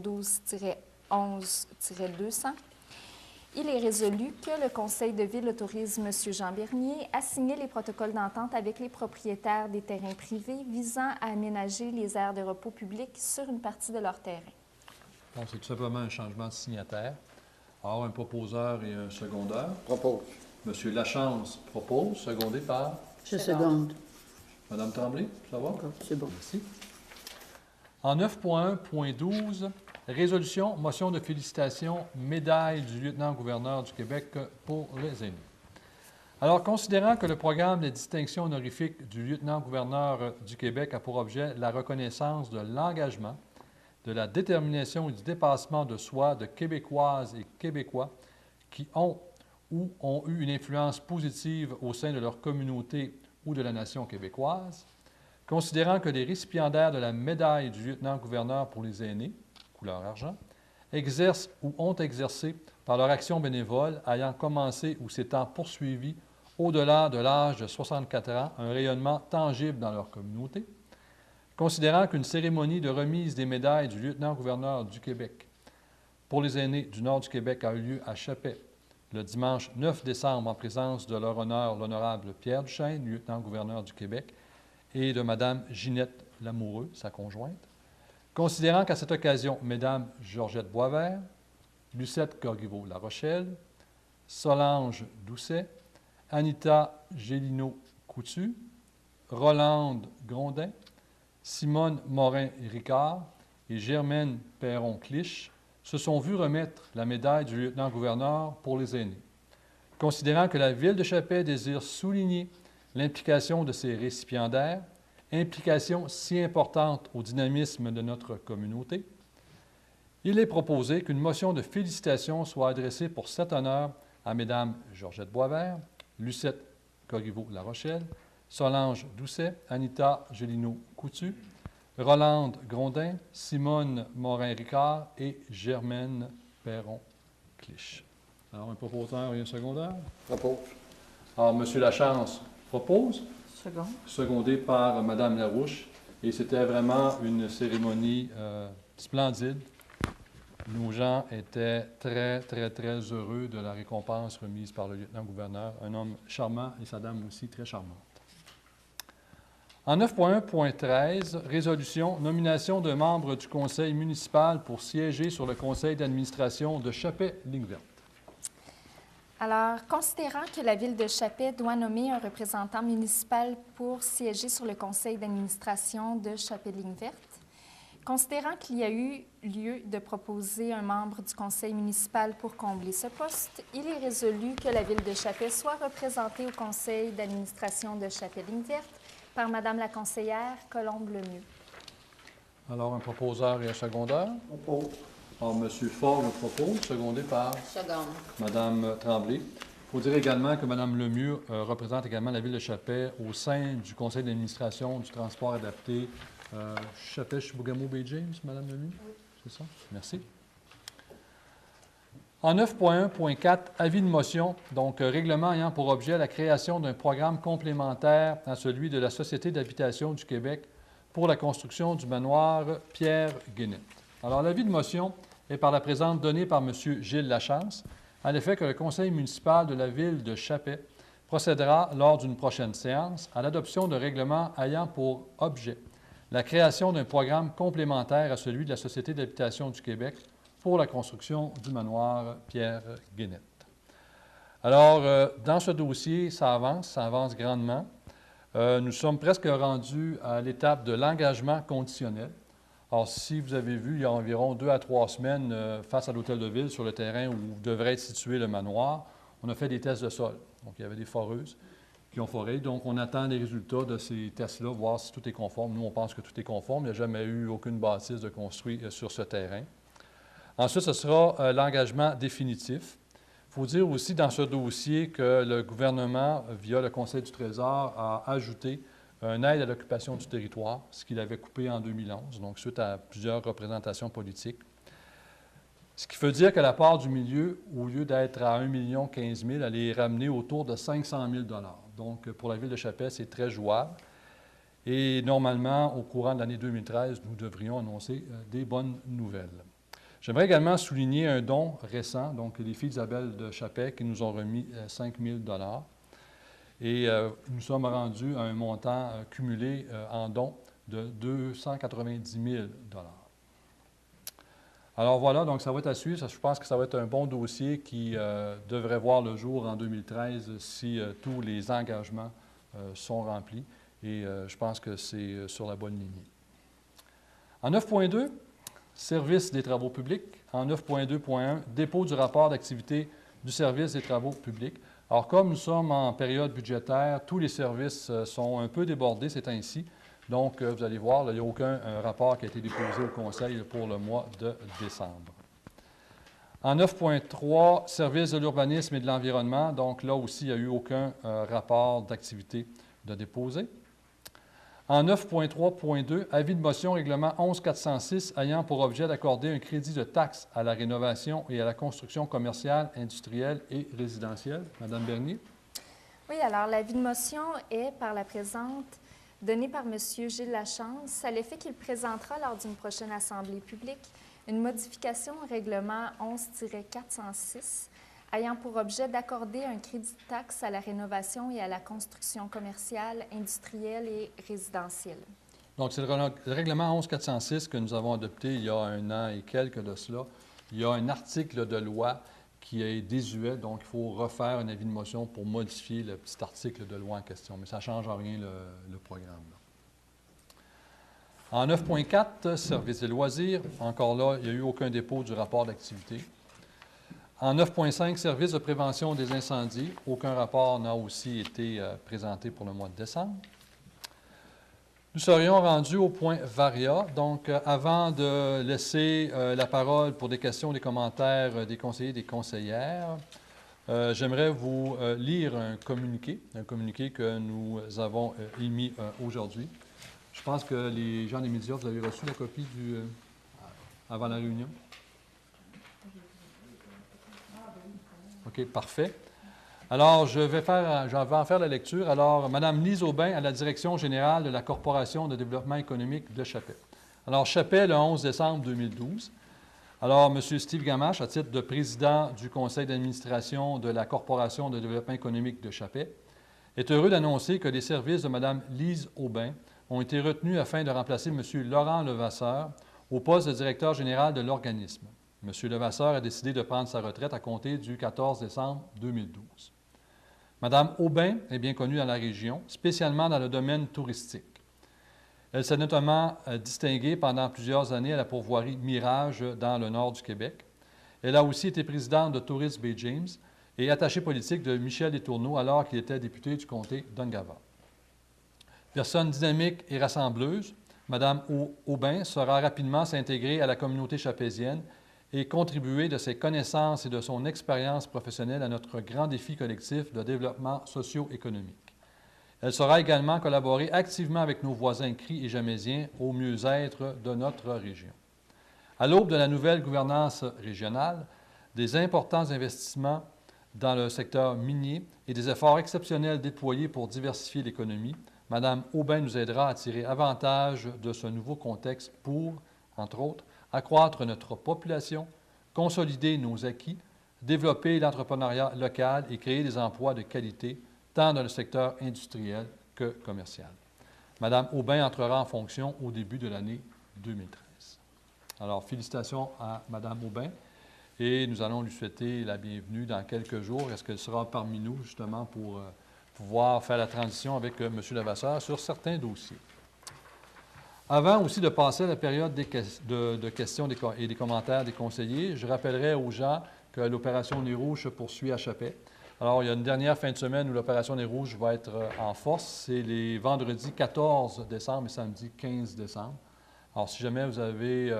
12-11-200, il est résolu que le Conseil de Ville autorise M. Jean Bernier à signer les protocoles d'entente avec les propriétaires des terrains privés visant à aménager les aires de repos publiques sur une partie de leur terrain. Donc, c'est tout simplement un changement de signataire. Alors, un proposeur et un secondaire. Propose. M. Lachance propose, secondé par Je seconde. Mme Tremblay. Ça va? C'est bon. Merci. En 9.1.12, résolution, motion de félicitations, médaille du lieutenant-gouverneur du Québec pour les aînés. Alors, considérant que le programme de distinction honorifique du lieutenant-gouverneur du Québec a pour objet la reconnaissance de l'engagement, de la détermination et du dépassement de soi de Québécoises et Québécois qui ont ou ont eu une influence positive au sein de leur communauté ou de la nation québécoise, considérant que les récipiendaires de la médaille du lieutenant-gouverneur pour les aînés, couleur argent, exercent ou ont exercé par leur action bénévole ayant commencé ou s'étant poursuivi au-delà de l'âge de 64 ans un rayonnement tangible dans leur communauté. Considérant qu'une cérémonie de remise des médailles du lieutenant-gouverneur du Québec pour les aînés du nord du Québec a eu lieu à Chapet le dimanche 9 décembre en présence de leur honneur l'honorable Pierre Duchesne, lieutenant-gouverneur du Québec, et de Mme Ginette Lamoureux, sa conjointe. Considérant qu'à cette occasion, Mesdames Georgette Boisvert, Lucette Corriveau-La Rochelle, Solange Doucet, Anita Gélineau-Coutu, Rolande Grondin, Simone Morin-Ricard et Germaine Perron-Clich se sont vus remettre la médaille du lieutenant-gouverneur pour les aînés. Considérant que la Ville de Chapet désire souligner l'implication de ses récipiendaires, implication si importante au dynamisme de notre communauté, il est proposé qu'une motion de félicitations soit adressée pour cet honneur à Mesdames Georgette Boisvert, Lucette Corriveau-La Rochelle, Solange Doucet, Anita Gélineau-Coutu, Rolande Grondin, Simone Morin-Ricard et Germaine Perron-Clich. Alors, un proposeur et un secondaire? Propose. Alors, M. Lachance propose, Second. secondé par Mme Larouche. Et c'était vraiment une cérémonie splendide. Nos gens étaient très, très, très heureux de la récompense remise par le lieutenant-gouverneur, un homme charmant et sa dame aussi très charmante. En 9.1.13, résolution, nomination de membres du conseil municipal pour siéger sur le conseil d'administration de Chapet-Ligne-Verte. Alors, considérant que la Ville de Chapet doit nommer un représentant municipal pour siéger sur le conseil d'administration de Chapet-Ligne-Verte, considérant qu'il y a eu lieu de proposer un membre du conseil municipal pour combler ce poste, il est résolu que la Ville de Chapet soit représentée au conseil d'administration de Chapet-Ligne-Verte par Madame la conseillère Colombe Lemieux. Alors, un proposeur et un secondaire. Propose. Alors, M. Faure le propose, secondé par Seconde. Mme Tremblay. Il faut dire également que Mme Lemieux représente également la Ville de Chapet au sein du conseil d'administration du transport adapté Chapet-Chibougamau-Bay-James, Mme Lemieux? Oui. C'est ça? Merci. En 9.1.4, avis de motion, donc règlement ayant pour objet la création d'un programme complémentaire à celui de la Société d'habitation du Québec pour la construction du manoir Pierre-Guénette. Alors, l'avis de motion est par la présente donnée par M. Gilles Lachance, à l'effet que le conseil municipal de la Ville de Chapet procédera lors d'une prochaine séance à l'adoption de règlements ayant pour objet la création d'un programme complémentaire à celui de la Société d'habitation du Québec pour la construction du manoir Pierre-Guénette. Alors, dans ce dossier, ça avance grandement. Nous sommes presque rendus à l'étape de l'engagement conditionnel. Alors, si vous avez vu, il y a environ 2 à 3 semaines, face à l'hôtel de ville, sur le terrain où devrait être situé le manoir, on a fait des tests de sol. Donc, il y avait des foreuses qui ont foré. Donc, on attend les résultats de ces tests-là, voir si tout est conforme. Nous, on pense que tout est conforme. Il n'y a jamais eu aucune bâtisse de construit sur ce terrain. Ensuite, ce sera l'engagement définitif. Il faut dire aussi dans ce dossier que le gouvernement, via le Conseil du Trésor, a ajouté une aide à l'occupation du territoire, ce qu'il avait coupé en 2011, donc suite à plusieurs représentations politiques. Ce qui veut dire que la part du milieu, au lieu d'être à 1,15 million, elle est ramenée autour de 500 000 $. Donc, pour la Ville de Chapet, c'est très jouable. Et normalement, au courant de l'année 2013, nous devrions annoncer des bonnes nouvelles. J'aimerais également souligner un don récent, donc les filles d'Isabelle de Chapet qui nous ont remis 5 000 $. Et nous sommes rendus à un montant cumulé en dons de 290 000 $. Alors voilà, donc ça va être à suivre. Je pense que ça va être un bon dossier qui devrait voir le jour en 2013 si tous les engagements sont remplis. Et je pense que c'est sur la bonne lignée. En 9.2, service des travaux publics. En 9.2.1, dépôt du rapport d'activité du service des travaux publics. Alors, comme nous sommes en période budgétaire, tous les services sont un peu débordés ces temps-ci. Donc, vous allez voir, là, il n'y a aucun rapport qui a été déposé au Conseil pour le mois de décembre. En 9.3, service de l'urbanisme et de l'environnement. Donc, là aussi, il n'y a eu aucun rapport d'activité de déposer. En 9.3.2, avis de motion règlement 11.406 ayant pour objet d'accorder un crédit de taxe à la rénovation et à la construction commerciale, industrielle et résidentielle. Madame Bernier. Oui, alors l'avis de motion est, par la présente, donné par M. Gilles Lachance, à l'effet qu'il présentera lors d'une prochaine assemblée publique une modification au règlement 11-406 ayant pour objet d'accorder un crédit de taxe à la rénovation et à la construction commerciale, industrielle et résidentielle. Donc, c'est le règlement 11-406 que nous avons adopté il y a 1 an et quelques de cela. Il y a un article de loi qui est désuet, donc il faut refaire un avis de motion pour modifier le petit article de loi en question. Mais ça ne change en rien le programme. Là. En 9.4, services et loisirs, encore là, il n'y a eu aucun dépôt du rapport d'activité. En 9.5, services de prévention des incendies, aucun rapport n'a aussi été présenté pour le mois de décembre. Nous serions rendus au point VARIA. Donc, avant de laisser la parole pour des questions, des commentaires des conseillers et des conseillères, j'aimerais vous lire un communiqué que nous avons émis aujourd'hui. Je pense que les gens des médias, vous avez reçu la copie avant la réunion? OK, parfait. Alors, je vais en faire la lecture. Alors, Mme Lise Aubin, à la Direction générale de la Corporation de développement économique de Chappais. Alors, Chappais, le 11 décembre 2012. Alors, M. Steve Gamache, à titre de président du conseil d'administration de la Corporation de développement économique de Chappais, est heureux d'annoncer que les services de Mme Lise Aubin ont été retenus afin de remplacer M. Laurent Levasseur au poste de directeur général de l'organisme. M. Levasseur a décidé de prendre sa retraite à compter du 14 décembre 2012. Mme Aubin est bien connue dans la région, spécialement dans le domaine touristique. Elle s'est notamment distinguée pendant plusieurs années à la pourvoirie Mirage dans le nord du Québec. Elle a aussi été présidente de Tourisme Bay James et attachée politique de Michel Letourneau alors qu'il était député du comté d'Ungava. Personne dynamique et rassembleuse, Mme Aubin saura rapidement s'intégrer à la communauté chapézienne et contribuer de ses connaissances et de son expérience professionnelle à notre grand défi collectif de développement socio-économique. Elle saura également collaborer activement avec nos voisins cris et jamésiens au mieux-être de notre région. À l'aube de la nouvelle gouvernance régionale, des importants investissements dans le secteur minier et des efforts exceptionnels déployés pour diversifier l'économie, Mme Aubin nous aidera à tirer avantage de ce nouveau contexte pour, entre autres, accroître notre population, consolider nos acquis, développer l'entrepreneuriat local et créer des emplois de qualité, tant dans le secteur industriel que commercial. Mme Aubin entrera en fonction au début de l'année 2013. Alors, félicitations à Mme Aubin et nous allons lui souhaiter la bienvenue dans quelques jours. Est-ce qu'elle sera parmi nous, justement, pour pouvoir faire la transition avec M. Levasseur sur certains dossiers? Avant aussi de passer à la période de questions et des commentaires des conseillers, je rappellerai aux gens que l'opération Nez Rouge se poursuit à Chappais. Alors, il y a une dernière fin de semaine où l'opération Nez Rouge va être en force. C'est les vendredis 14 décembre et samedi 15 décembre. Alors, si jamais vous avez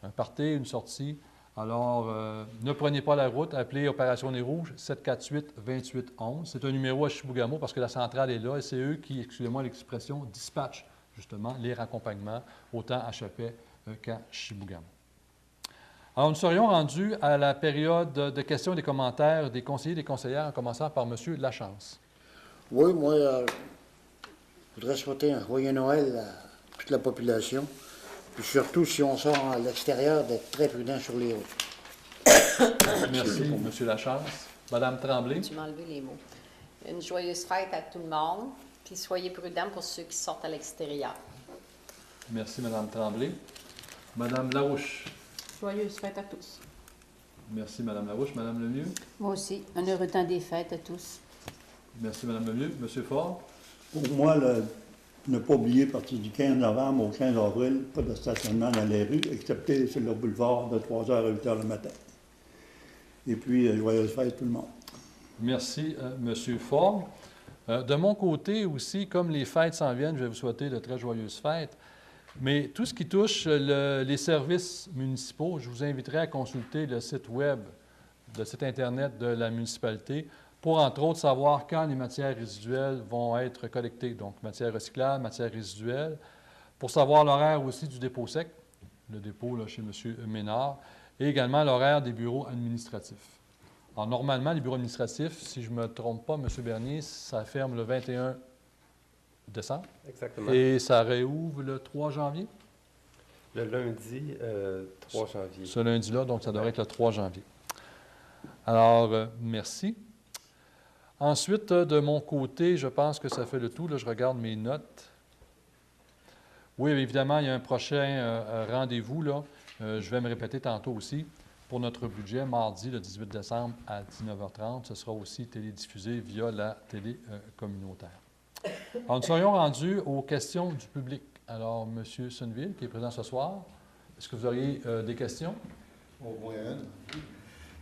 un party, une sortie, alors ne prenez pas la route, appelez Opération Nez Rouge 748-2811. C'est un numéro à Chibougamau parce que la centrale est là et c'est eux qui, excusez-moi l'expression, dispatchent justement les raccompagnements, autant à Chappais qu'à Chibougamau. Alors, nous serions rendus à la période de questions et des commentaires des conseillers et des conseillères, en commençant par M. Lachance. Oui, moi, je voudrais souhaiter un joyeux Noël à toute la population. Puis surtout, si on sort à l'extérieur, d'être très prudent sur les routes. Merci, M. Lachance. Mme Tremblay. Tu m'as enlevé les mots. Une joyeuse fête à tout le monde, puis soyez prudents pour ceux qui sortent à l'extérieur. Merci, Mme Tremblay. Mme Larouche. Joyeuse fête à tous. Merci, Mme Larouche. Mme Lemieux. Moi aussi, un heureux temps des fêtes à tous. Merci, Mme Lemieux. M. Ford. Pour moi, ne pas oublier, à partir du 15 novembre au 15 avril, pas de stationnement dans les rues, excepté sur le boulevard de 3h à 8h le matin. Et puis, joyeuse fête tout le monde. Merci, M. Ford. De mon côté aussi, comme les fêtes s'en viennent, je vais vous souhaiter de très joyeuses fêtes. Mais tout ce qui touche les services municipaux, je vous inviterai à consulter le site Web, le site Internet de la municipalité pour, entre autres, savoir quand les matières résiduelles vont être collectées. Donc, matières recyclables, matières résiduelles, pour savoir l'horaire aussi du dépôt sec, le dépôt là, chez M. Ménard, et également l'horaire des bureaux administratifs. Alors, normalement, les bureaux administratifs, si je ne me trompe pas, M. Bernier, ça ferme le 21 décembre. Exactement. Et ça réouvre le 3 janvier? Le lundi 3 janvier. Ce lundi-là, donc ça devrait être le 3 janvier. Alors, merci. Ensuite, de mon côté, je pense que ça fait le tout. Là, je regarde mes notes. Oui, évidemment, il y a un prochain rendez-vous, là. Je vais me répéter tantôt aussi. Pour notre budget, mardi, le 18 décembre à 19h30, ce sera aussi télédiffusé via la télé communautaire. Alors, nous serions rendus aux questions du public. Alors, M. Sonneville, qui est présent ce soir, est-ce que vous auriez des questions? Au moins une.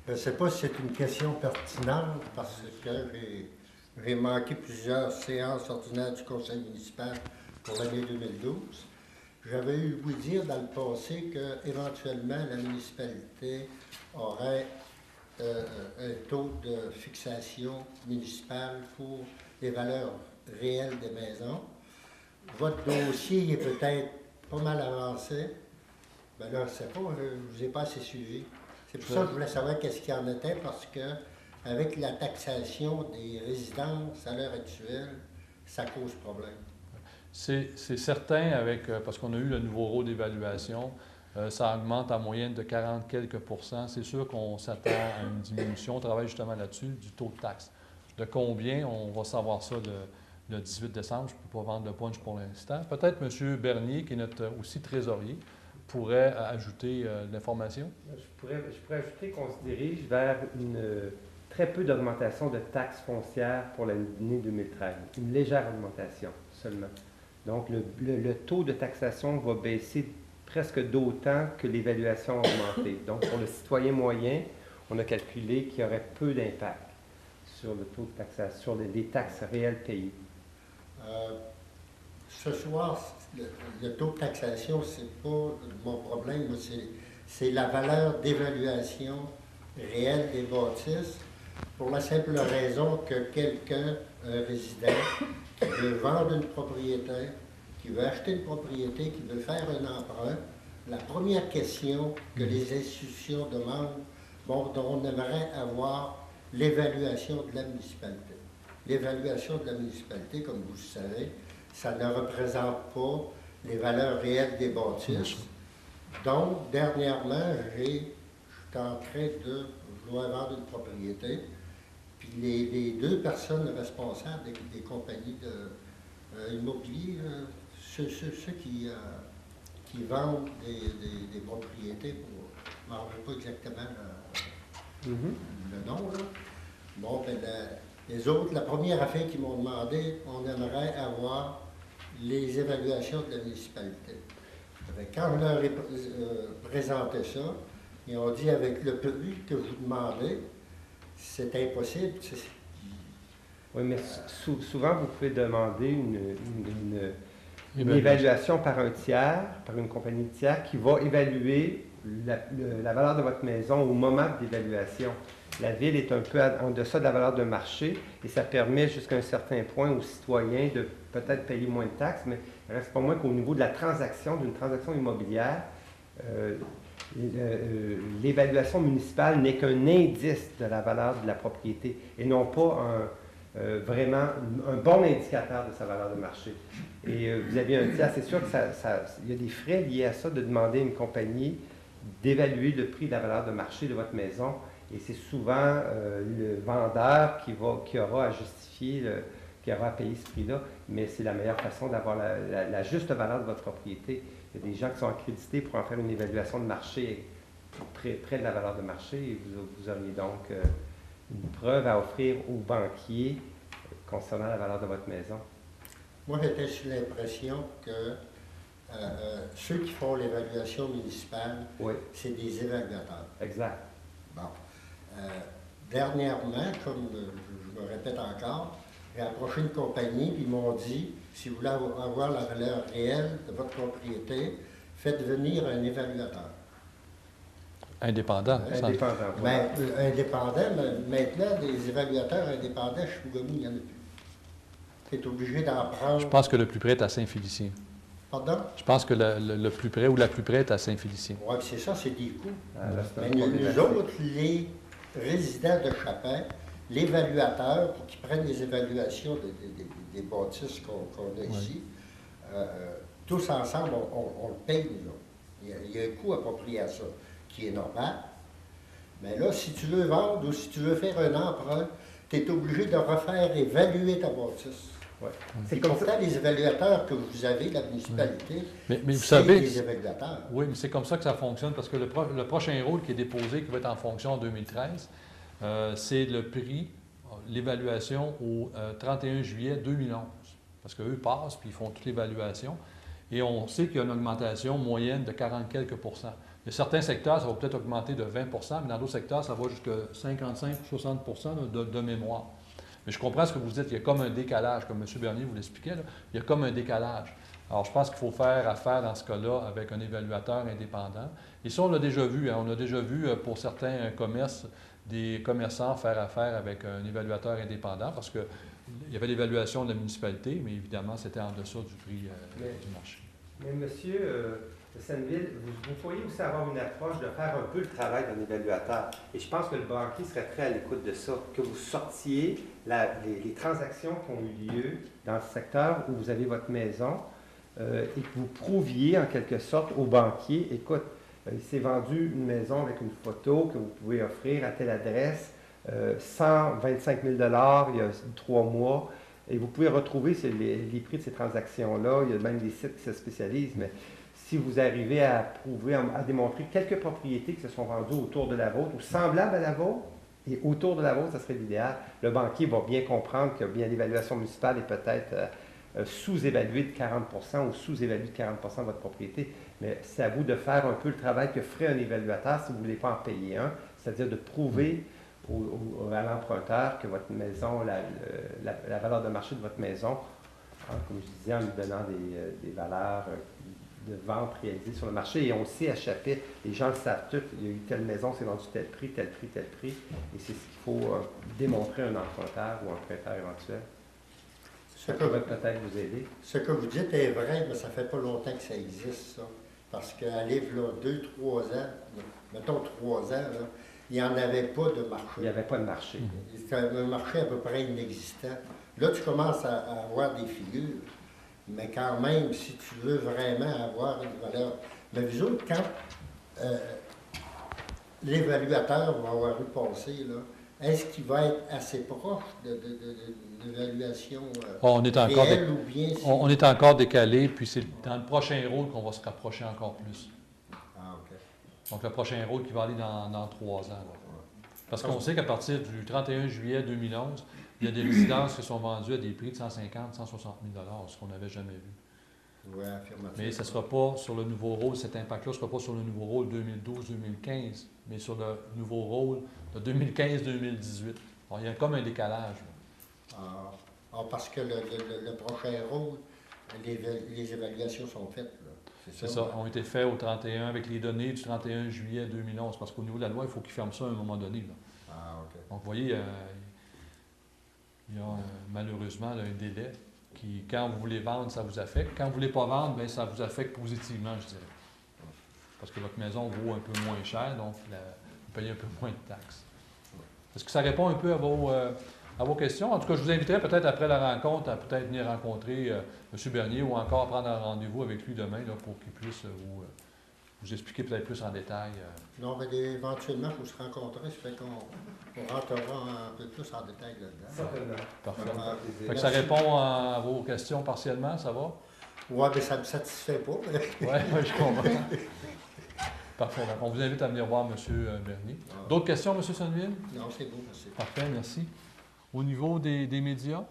Je ne sais pas si c'est une question pertinente parce que j'ai manqué plusieurs séances ordinaires du conseil municipal pour l'année 2012. J'avais eu vous dire dans le passé qu'éventuellement la municipalité aurait un taux de fixation municipale pour les valeurs réelles des maisons. Votre dossier est peut-être pas mal avancé. Ben là, je ne sais pas, je ne vous ai pas assez suivi. C'est pour ça que je voulais savoir qu'est-ce qu'il y en était, parce que avec la taxation des résidences à l'heure actuelle, ça cause problème. C'est certain, parce qu'on a eu le nouveau rôle d'évaluation, ça augmente en moyenne de 40 quelques %. C'est sûr qu'on s'attend à une diminution. On travaille justement là-dessus, du taux de taxe. De combien, on va savoir ça le 18 décembre. Je ne peux pas vendre le punch pour l'instant. Peut-être M. Bernier, qui est notre aussi trésorier, pourrait ajouter de l'information? Je pourrais ajouter qu'on se dirige vers très peu d'augmentation de taxes foncières pour l'année 2013. Une légère augmentation seulement. Donc, le taux de taxation va baisser presque d'autant que l'évaluation a augmenté. Donc, pour le citoyen moyen, on a calculé qu'il y aurait peu d'impact sur le taux de taxation, sur les taxes réelles payées. Ce soir, le taux de taxation, c'est pas mon problème, c'est la valeur d'évaluation réelle des bâtisses, pour la simple raison que quelqu'un, un résident, qui veut vendre une propriété, qui veut acheter une propriété, qui veut faire un emprunt, la première question que les institutions demandent, bon, on aimerait avoir l'évaluation de la municipalité. L'évaluation de la municipalité, comme vous le savez, ça ne représente pas les valeurs réelles des bâtisses. Donc, dernièrement, je suis en train de vouloir vendre une propriété, puis les deux personnes responsables des compagnies immobilières, ceux qui vendent des propriétés, je ne me rappelle pas exactement le nom, là. Bon, ben, les autres, la première affaire qu'ils m'ont demandé, on aimerait avoir les évaluations de la municipalité. Quand je leur ai présenté ça, ils ont dit avec le prix que vous demandez, c'est impossible. Oui, mais souvent, vous pouvez demander une évaluation par un tiers, par une compagnie de tiers, qui va évaluer la valeur de votre maison au moment de l'évaluation. La ville est un peu en deçà de la valeur de marché et ça permet jusqu'à un certain point aux citoyens de peut-être payer moins de taxes, mais il ne reste pas moins qu'au niveau de la transaction, d'une transaction immobilière, l'évaluation municipale n'est qu'un indice de la valeur de la propriété et non pas vraiment un bon indicateur de sa valeur de marché. Et vous avez un tiers, c'est sûr qu'il y a des frais liés à ça de demander à une compagnie d'évaluer le prix de la valeur de marché de votre maison. Et c'est souvent le vendeur qui aura à justifier, qui aura à payer ce prix-là, mais c'est la meilleure façon d'avoir la juste valeur de votre propriété. Il y a des gens qui sont accrédités pour en faire une évaluation de marché près de la valeur de marché et vous auriez donc une preuve à offrir aux banquiers concernant la valeur de votre maison. Moi, j'étais sur l'impression que ceux qui font l'évaluation municipale, oui, c'est des évaluateurs. Exact. Bon. Dernièrement, comme je me répète encore, j'ai approché une compagnie et ils m'ont dit, si vous voulez avoir la valeur réelle de votre propriété, faites venir un évaluateur. Indépendant. Indépendant. Ben, indépendant, mais maintenant, des évaluateurs indépendants, chez Fougamou, il n'y en a plus. Tu es obligé d'en prendre. Je pense que le plus près est à Saint-Félicien. Pardon? Je pense que le plus près ou la plus près est à Saint-Félicien. Oui, c'est ça, c'est des coûts. Ah, là, c'est un Mais problème nous autres, les résident de Chapin, l'évaluateur, pour qu'il prenne les évaluations des bâtisses qu'on a ici, tous ensemble, on le paye, nous autres. Il y a un coût approprié à ça, qui est normal. Mais là, si tu veux vendre ou si tu veux faire un emprunt, tu es obligé de refaire évaluer ta bâtisse. Ouais. Et pourtant, les évaluateurs que vous avez, la municipalité, Mais vous c'est savez, des évaluateurs. oui, mais c'est comme ça que ça fonctionne, parce que le prochain rôle qui est déposé, qui va être en fonction en 2013, c'est le prix, l'évaluation au 31 juillet 2011. Parce qu'eux passent, puis ils font toute l'évaluation. Et on sait qu'il y a une augmentation moyenne de 40 quelques pourcents. Il y a certains secteurs, ça va peut-être augmenter de 20 mais dans d'autres secteurs, ça va jusqu'à 55 ou 60 de mémoire. Mais je comprends ce que vous dites, il y a comme un décalage, comme M. Bernier vous l'expliquait, là, il y a comme un décalage. Alors, je pense qu'il faut faire affaire dans ce cas-là avec un évaluateur indépendant. Et ça, on l'a déjà vu. Hein, on a déjà vu pour certains commerces, des commerçants faire affaire avec un évaluateur indépendant parce qu'il y avait l'évaluation de la municipalité, mais évidemment, c'était en deçà du prix du marché. Mais monsieur Senneville, vous pourriez aussi avoir une approche de faire un peu le travail d'un évaluateur. Et je pense que le banquier serait très à l'écoute de ça, que vous sortiez les transactions qui ont eu lieu dans le secteur où vous avez votre maison et que vous prouviez en quelque sorte au banquier, écoute, il s'est vendu une maison avec une photo que vous pouvez offrir à telle adresse, 125 000 $ il y a 3 mois, et vous pouvez retrouver les prix de ces transactions-là. Il y a même des sites qui se spécialisent, mais si vous arrivez à prouver, à démontrer quelques propriétés qui se sont vendues autour de la vôtre ou semblables à la vôtre, et autour de la vôtre, ça serait l'idéal. Le banquier va bien comprendre que bien l'évaluation municipale est peut-être sous-évaluée de 40 ou sous-évaluée de 40 de votre propriété, mais c'est à vous de faire un peu le travail que ferait un évaluateur si vous ne voulez pas en payer un, c'est-à-dire de prouver à l'emprunteur que votre maison, la valeur de marché de votre maison, hein, comme je disais, en lui donnant des valeurs de vente réalisées sur le marché. Et on le sait à chapitre, les gens le savent tous, il y a eu telle maison, c'est vendu tel prix, tel prix, tel prix. Et c'est ce qu'il faut démontrer à un emprunteur ou un prêteur éventuel. Ça pourrait peut-être vous aider. Ce que vous dites est vrai, mais ça fait pas longtemps que ça existe, ça. Parce qu'à livre, 2-3 ans, mettons 3 ans, là, il n'y en avait pas de marché. Il n'y avait pas de marché. C'était un marché à peu près inexistant. Là, tu commences à avoir des figures. Mais quand même, si tu veux vraiment avoir une valeur... Mais vous autres, quand l'évaluateur va avoir eu passé, là, est-ce qu'il va être assez proche de l'évaluation réelle ou bien... On est encore décalé, puis c'est dans le prochain rôle qu'on va se rapprocher encore plus. Ah, OK. Donc, le prochain rôle qui va aller dans 3 ans. Là. Parce qu'on sait qu'à partir du 31 juillet 2011, il y a des résidences qui sont vendues à des prix de 150 160 000 $, ce qu'on n'avait jamais vu. Oui, affirmatif. Mais ce ne sera pas sur le nouveau rôle, cet impact-là ne sera pas sur le nouveau rôle 2012-2015, mais sur le nouveau rôle de 2015-2018. Il y a comme un décalage. Parce que le prochain rôle, les évaluations sont faites. Là. C'est ça, ont été faits au 31, avec les données du 31 juillet 2011, parce qu'au niveau de la loi, il faut qu'ils ferment ça à un moment donné. Là. OK. Donc, vous voyez, il y a malheureusement là, un délai qui, quand vous voulez vendre, ça vous affecte. Quand vous ne voulez pas vendre, bien, ça vous affecte positivement, je dirais. Parce que votre maison vaut un peu moins cher, donc vous payez un peu moins de taxes. Est-ce que ça répond un peu à vos questions? En tout cas, je vous inviterai peut-être après la rencontre à peut-être venir rencontrer M. Bernier ou encore prendre un rendez-vous avec lui demain là, pour qu'il puisse vous expliquer peut-être plus en détail. Non, mais éventuellement, il faut se rencontrer, ça fait qu'on rentrera un peu plus en détail là-dedans. Parfait. Fait que ça répond à vos questions partiellement, ça va? Oui, mais ça ne me satisfait pas. Oui, je comprends. Parfait. Donc, on vous invite à venir voir M. Bernier. D'autres questions, M. Senneville? Non, c'est beau, merci. Parfait, merci. Au niveau des médias,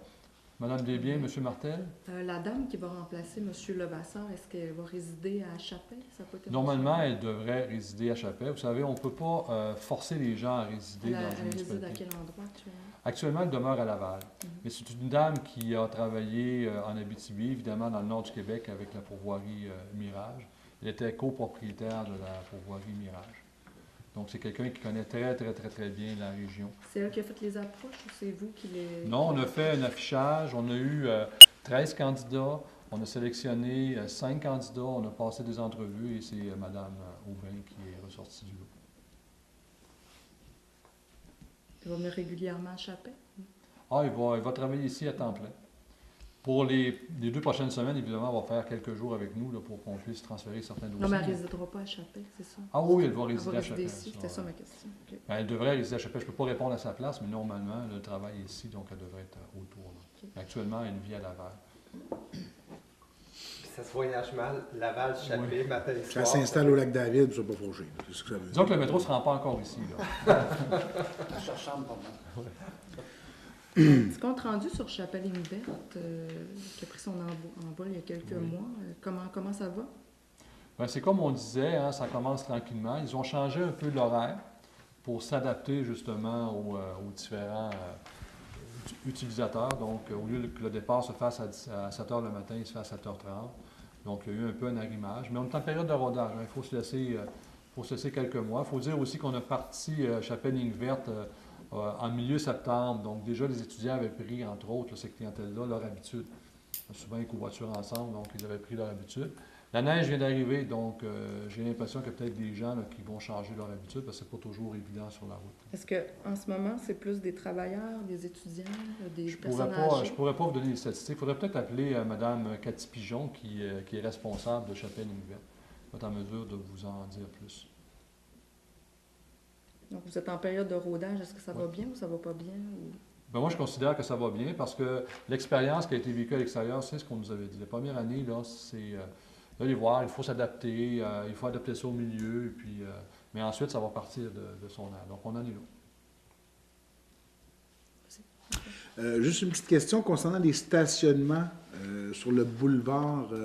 Mme Desbiens, M. Martel? La dame qui va remplacer M. Levasseur, est-ce qu'elle va résider à Chapin? Normalement, elle devrait résider à Chapin. Vous savez, on ne peut pas forcer les gens à résider dans une municipalité. Elle réside à quel endroit actuellement? Actuellement, elle demeure à Laval. Mais c'est une dame qui a travaillé en Abitibi, évidemment dans le nord du Québec avec la pourvoirie Mirage. Elle était copropriétaire de la pourvoirie Mirage. Donc, c'est quelqu'un qui connaît très, très, très, très bien la région. C'est elle qui a fait les approches ou c'est vous qui les... Non, on a fait un affichage. On a eu 13 candidats. On a sélectionné 5 candidats. On a passé des entrevues et c'est Mme Aubin qui est ressortie du lot. Il va venir régulièrement à Chapet? Ah, il va travailler ici à temps plein. Pour les 2 prochaines semaines, évidemment, on va faire quelques jours avec nous là, pour qu'on puisse transférer certains dossiers. Non, mais elle ne résidera pas à Chapet, c'est ça? Ah oui, elle va Elle résider va à résider Chapet. ici, c'était ça ma question. OK. Ben, elle devrait résider à Chapet. Je ne peux pas répondre à sa place, mais normalement, le travail est ici, donc elle devrait être autour. Là. OK. Actuellement, elle vit à Laval. Ça se voyage mal, Laval, Chapet, matin et Ça soir. s'installe au lac David, je ne sais pas fauché. C'est ce que ça veut dire. Disons que le métro ne se rend pas encore ici. Là. Ça ressemble pas mal. Ce compte rendu sur Chapelle-Ligne-Verte, qui a pris son envol il y a quelques mois, comment ça va? Ben, c'est comme on disait, hein, ça commence tranquillement. Ils ont changé un peu l'horaire pour s'adapter justement aux différents utilisateurs. Donc, au lieu que le départ se fasse à 7 h le matin, il se fait à 7 h 30. Donc, il y a eu un peu un arrimage. Mais on est en période de rodage. Hein. Il faut se laisser quelques mois. Il faut dire aussi qu'on a parti Chapelle-Ligne-Verte en milieu septembre. Donc, déjà, les étudiants avaient pris, entre autres, ces clientèles-là, leur habitude. Souvent, ils covoiturent ensemble, donc ils avaient pris leur habitude. La neige vient d'arriver, donc j'ai l'impression qu'il y a peut-être des gens là, qui vont changer leur habitude parce que c'est pas toujours évident sur la route. Est-ce qu'en ce moment, c'est plus des travailleurs, des étudiants, des Je personnes ne âgées? pourrais pas vous donner les statistiques. Il faudrait peut-être appeler Mme Cathy Pigeon, qui est responsable de Chapelle-Ligne-Verte. Elle va être en mesure de vous en dire plus. Donc, vous êtes en période de rodage. Est-ce que ça va bien ou ça va pas bien? Ou... Ben moi, je considère que ça va bien parce que l'expérience qui a été vécue à l'extérieur, c'est ce qu'on nous avait dit. La première année, là, c'est d'aller voir, il faut s'adapter, il faut adapter ça au milieu, et puis, mais ensuite, ça va partir de son air. Donc, on en est là. Juste une petite question concernant les stationnements sur le boulevard. Oui.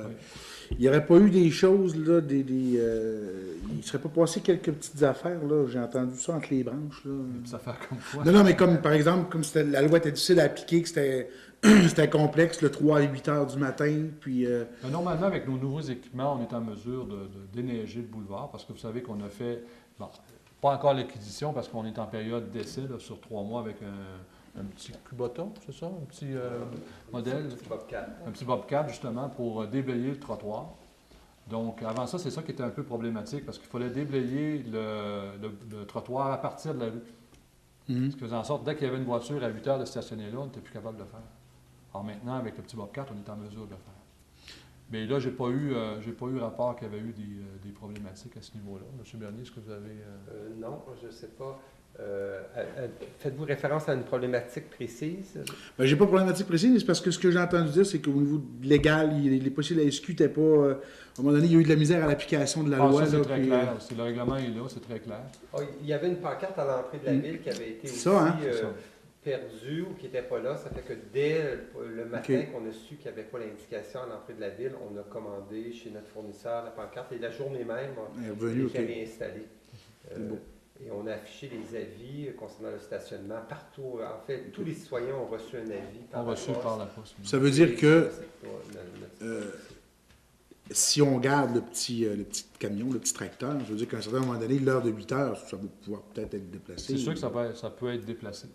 Il n'y aurait pas eu des choses, là, il ne serait pas passé quelques petites affaires, là. J'ai entendu ça entre les branches, là. Des petites affaires comme quoi. Non, mais comme, par exemple, comme la loi était difficile à appliquer, que c'était complexe, le 3 à 8 heures du matin, puis... Ben, normalement, avec nos nouveaux équipements, on est en mesure de déneiger le boulevard parce que vous savez qu'on a fait, bon, pas encore l'acquisition parce qu'on est en période d'essai là, sur 3 mois avec un petit Kubota, c'est ça? Un petit modèle? Un petit Bobcat. Un petit Bobcat, justement, pour déblayer le trottoir. Donc, avant ça, c'est ça qui était un peu problématique parce qu'il fallait déblayer le trottoir à partir de la rue. Ce qui faisait en sorte, dès qu'il y avait une voiture à 8 heures de stationner là, on n'était plus capable de le faire. Alors maintenant, avec le petit Bobcat, on est en mesure de le faire. Mais là, j'ai pas eu rapport qu'il y avait eu des problématiques à ce niveau-là. M. Bernier, est-ce que vous avez... Non, je ne sais pas. Faites-vous référence à une problématique précise? Ben, j'ai pas de problématique précise, mais c'est parce que ce que j'ai entendu dire, c'est qu'au niveau légal, les possibles à SQ n'étaient pas... à un moment donné, il y a eu de la misère à l'application de la loi. Ça, c'est là, très puis, clair. Le règlement est là, c'est très clair. Oh, il y avait une pancarte à l'entrée de la ville qui avait été aussi Ça, hein? perdue ou qui n'était pas là. Ça fait que dès le matin OK. qu'on a su qu'il n'y avait pas l'indication à l'entrée de la ville, on a commandé chez notre fournisseur la pancarte et la journée même, Elle est on revenue, l'a OK. réinstallée. Bon. Et on a affiché les avis concernant le stationnement partout. En fait, tous les citoyens ont reçu un avis On la reçu poste. par la poste. Ça veut dire que C'est pas notre- si on garde le petit camion, le petit tracteur, je veux dire qu'à un certain moment donné, l'heure de 8 heures, ça va pouvoir peut-être être déplacé. C'est sûr que ça peut être déplacé.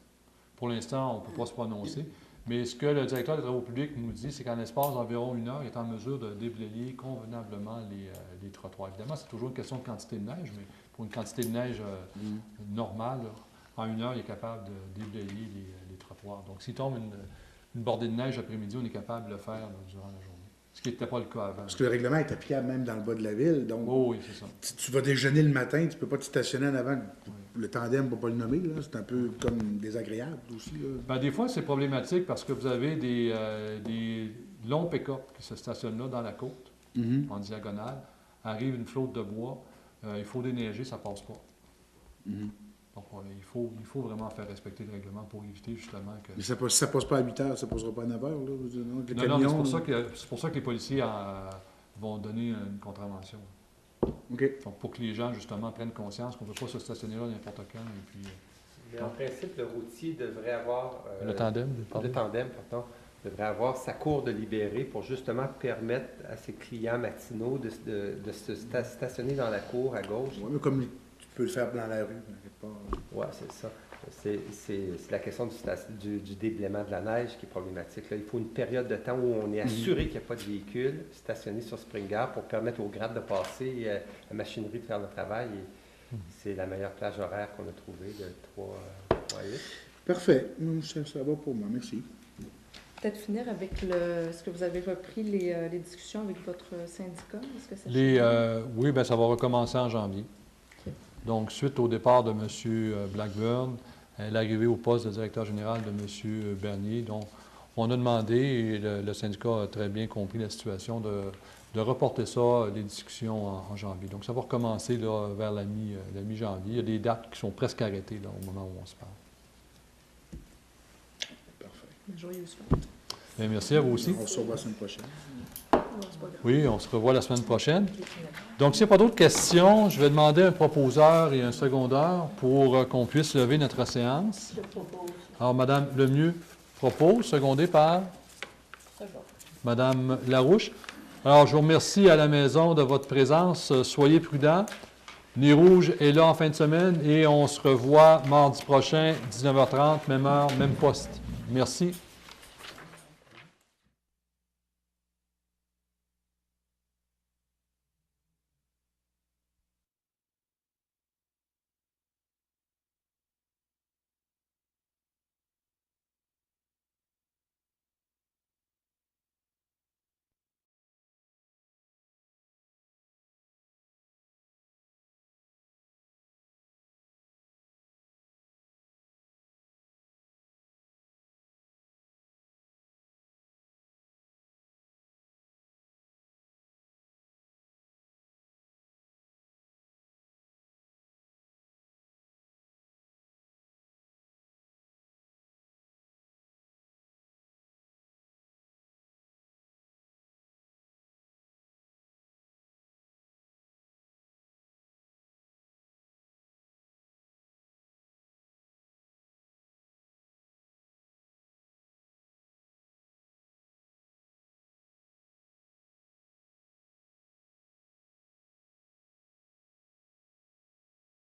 Pour l'instant, on ne peut pas se prononcer. Mais ce que le directeur des travaux publics nous dit, c'est qu'en l'espace d'environ 1 heure, il est en mesure de déblayer convenablement les trottoirs. Évidemment, c'est toujours une question de quantité de neige, mais pour une quantité de neige normale, là, en 1 heure, il est capable de déblayer les trottoirs. Donc, s'il tombe une bordée de neige après-midi, on est capable de le faire là, durant la journée. Ce qui n'était pas le cas avant. Parce que le règlement est applicable même dans le bas de la ville. Donc, Oh, oui, c'est ça. si tu vas déjeuner le matin, tu ne peux pas te stationner en avant. Le tandem, on ne va pas le nommer. Là. C'est un peu comme désagréable aussi. Là. Ben, des fois, c'est problématique parce que vous avez des longs pick-up qui se stationnent là dans la côte, en diagonale. Arrive une flotte de bois, il faut déneiger, ça ne passe pas. Donc, il faut vraiment faire respecter le règlement pour éviter justement que... Mais ça ne passe pas à 8 heures, ça ne passera pas à 9 heures. Là. Le Non, mais c'est pour ça que les policiers vont donner une contravention. OK. Donc, pour que les gens, justement, prennent conscience qu'on ne peut pas se stationner là n'importe quand. Et puis, Mais en principe, le routier devrait avoir... le tandem, Le tandem, pardon, devrait avoir sa cour de libéré pour justement permettre à ses clients matinaux de se stationner dans la cour à gauche. Ouais, mais comme tu peux le faire dans la rue, quelque part. Oui, c'est ça. C'est la question du déblaiement de la neige qui est problématique. Là, il faut une période de temps où on est assuré qu'il n'y a pas de véhicule stationné sur Spring-Gare pour permettre aux grades de passer et à la machinerie de faire le travail. Et c'est la meilleure plage horaire qu'on a trouvée de Parfait. Ça va pour moi. Merci. Peut-être finir avec est-ce que vous avez repris les discussions avec votre syndicat? Est-ce que ça Oui, bien, ça va recommencer en janvier. OK. Donc, suite au départ de M. Blackburn, l'arrivée au poste de directeur général de M. Bernier, donc, on a demandé, et le syndicat a très bien compris la situation, de reporter ça, les discussions en janvier. Donc, ça va recommencer là, vers la mi-janvier. Il y a des dates qui sont presque arrêtées là, au moment où on se parle. Joyeuse fête. Bien, merci à vous aussi. On se revoit la semaine prochaine. Oui, on se revoit la semaine prochaine. Donc, s'il n'y a pas d'autres questions, je vais demander un proposeur et un secondeur pour qu'on puisse lever notre séance. Je propose. Alors, Mme Lemieux propose, secondé par Mme Larouche. Alors, je vous remercie à la maison de votre présence. Soyez prudents. Nez Rouge est là en fin de semaine et on se revoit mardi prochain, 19h30, même heure, même poste. Merci.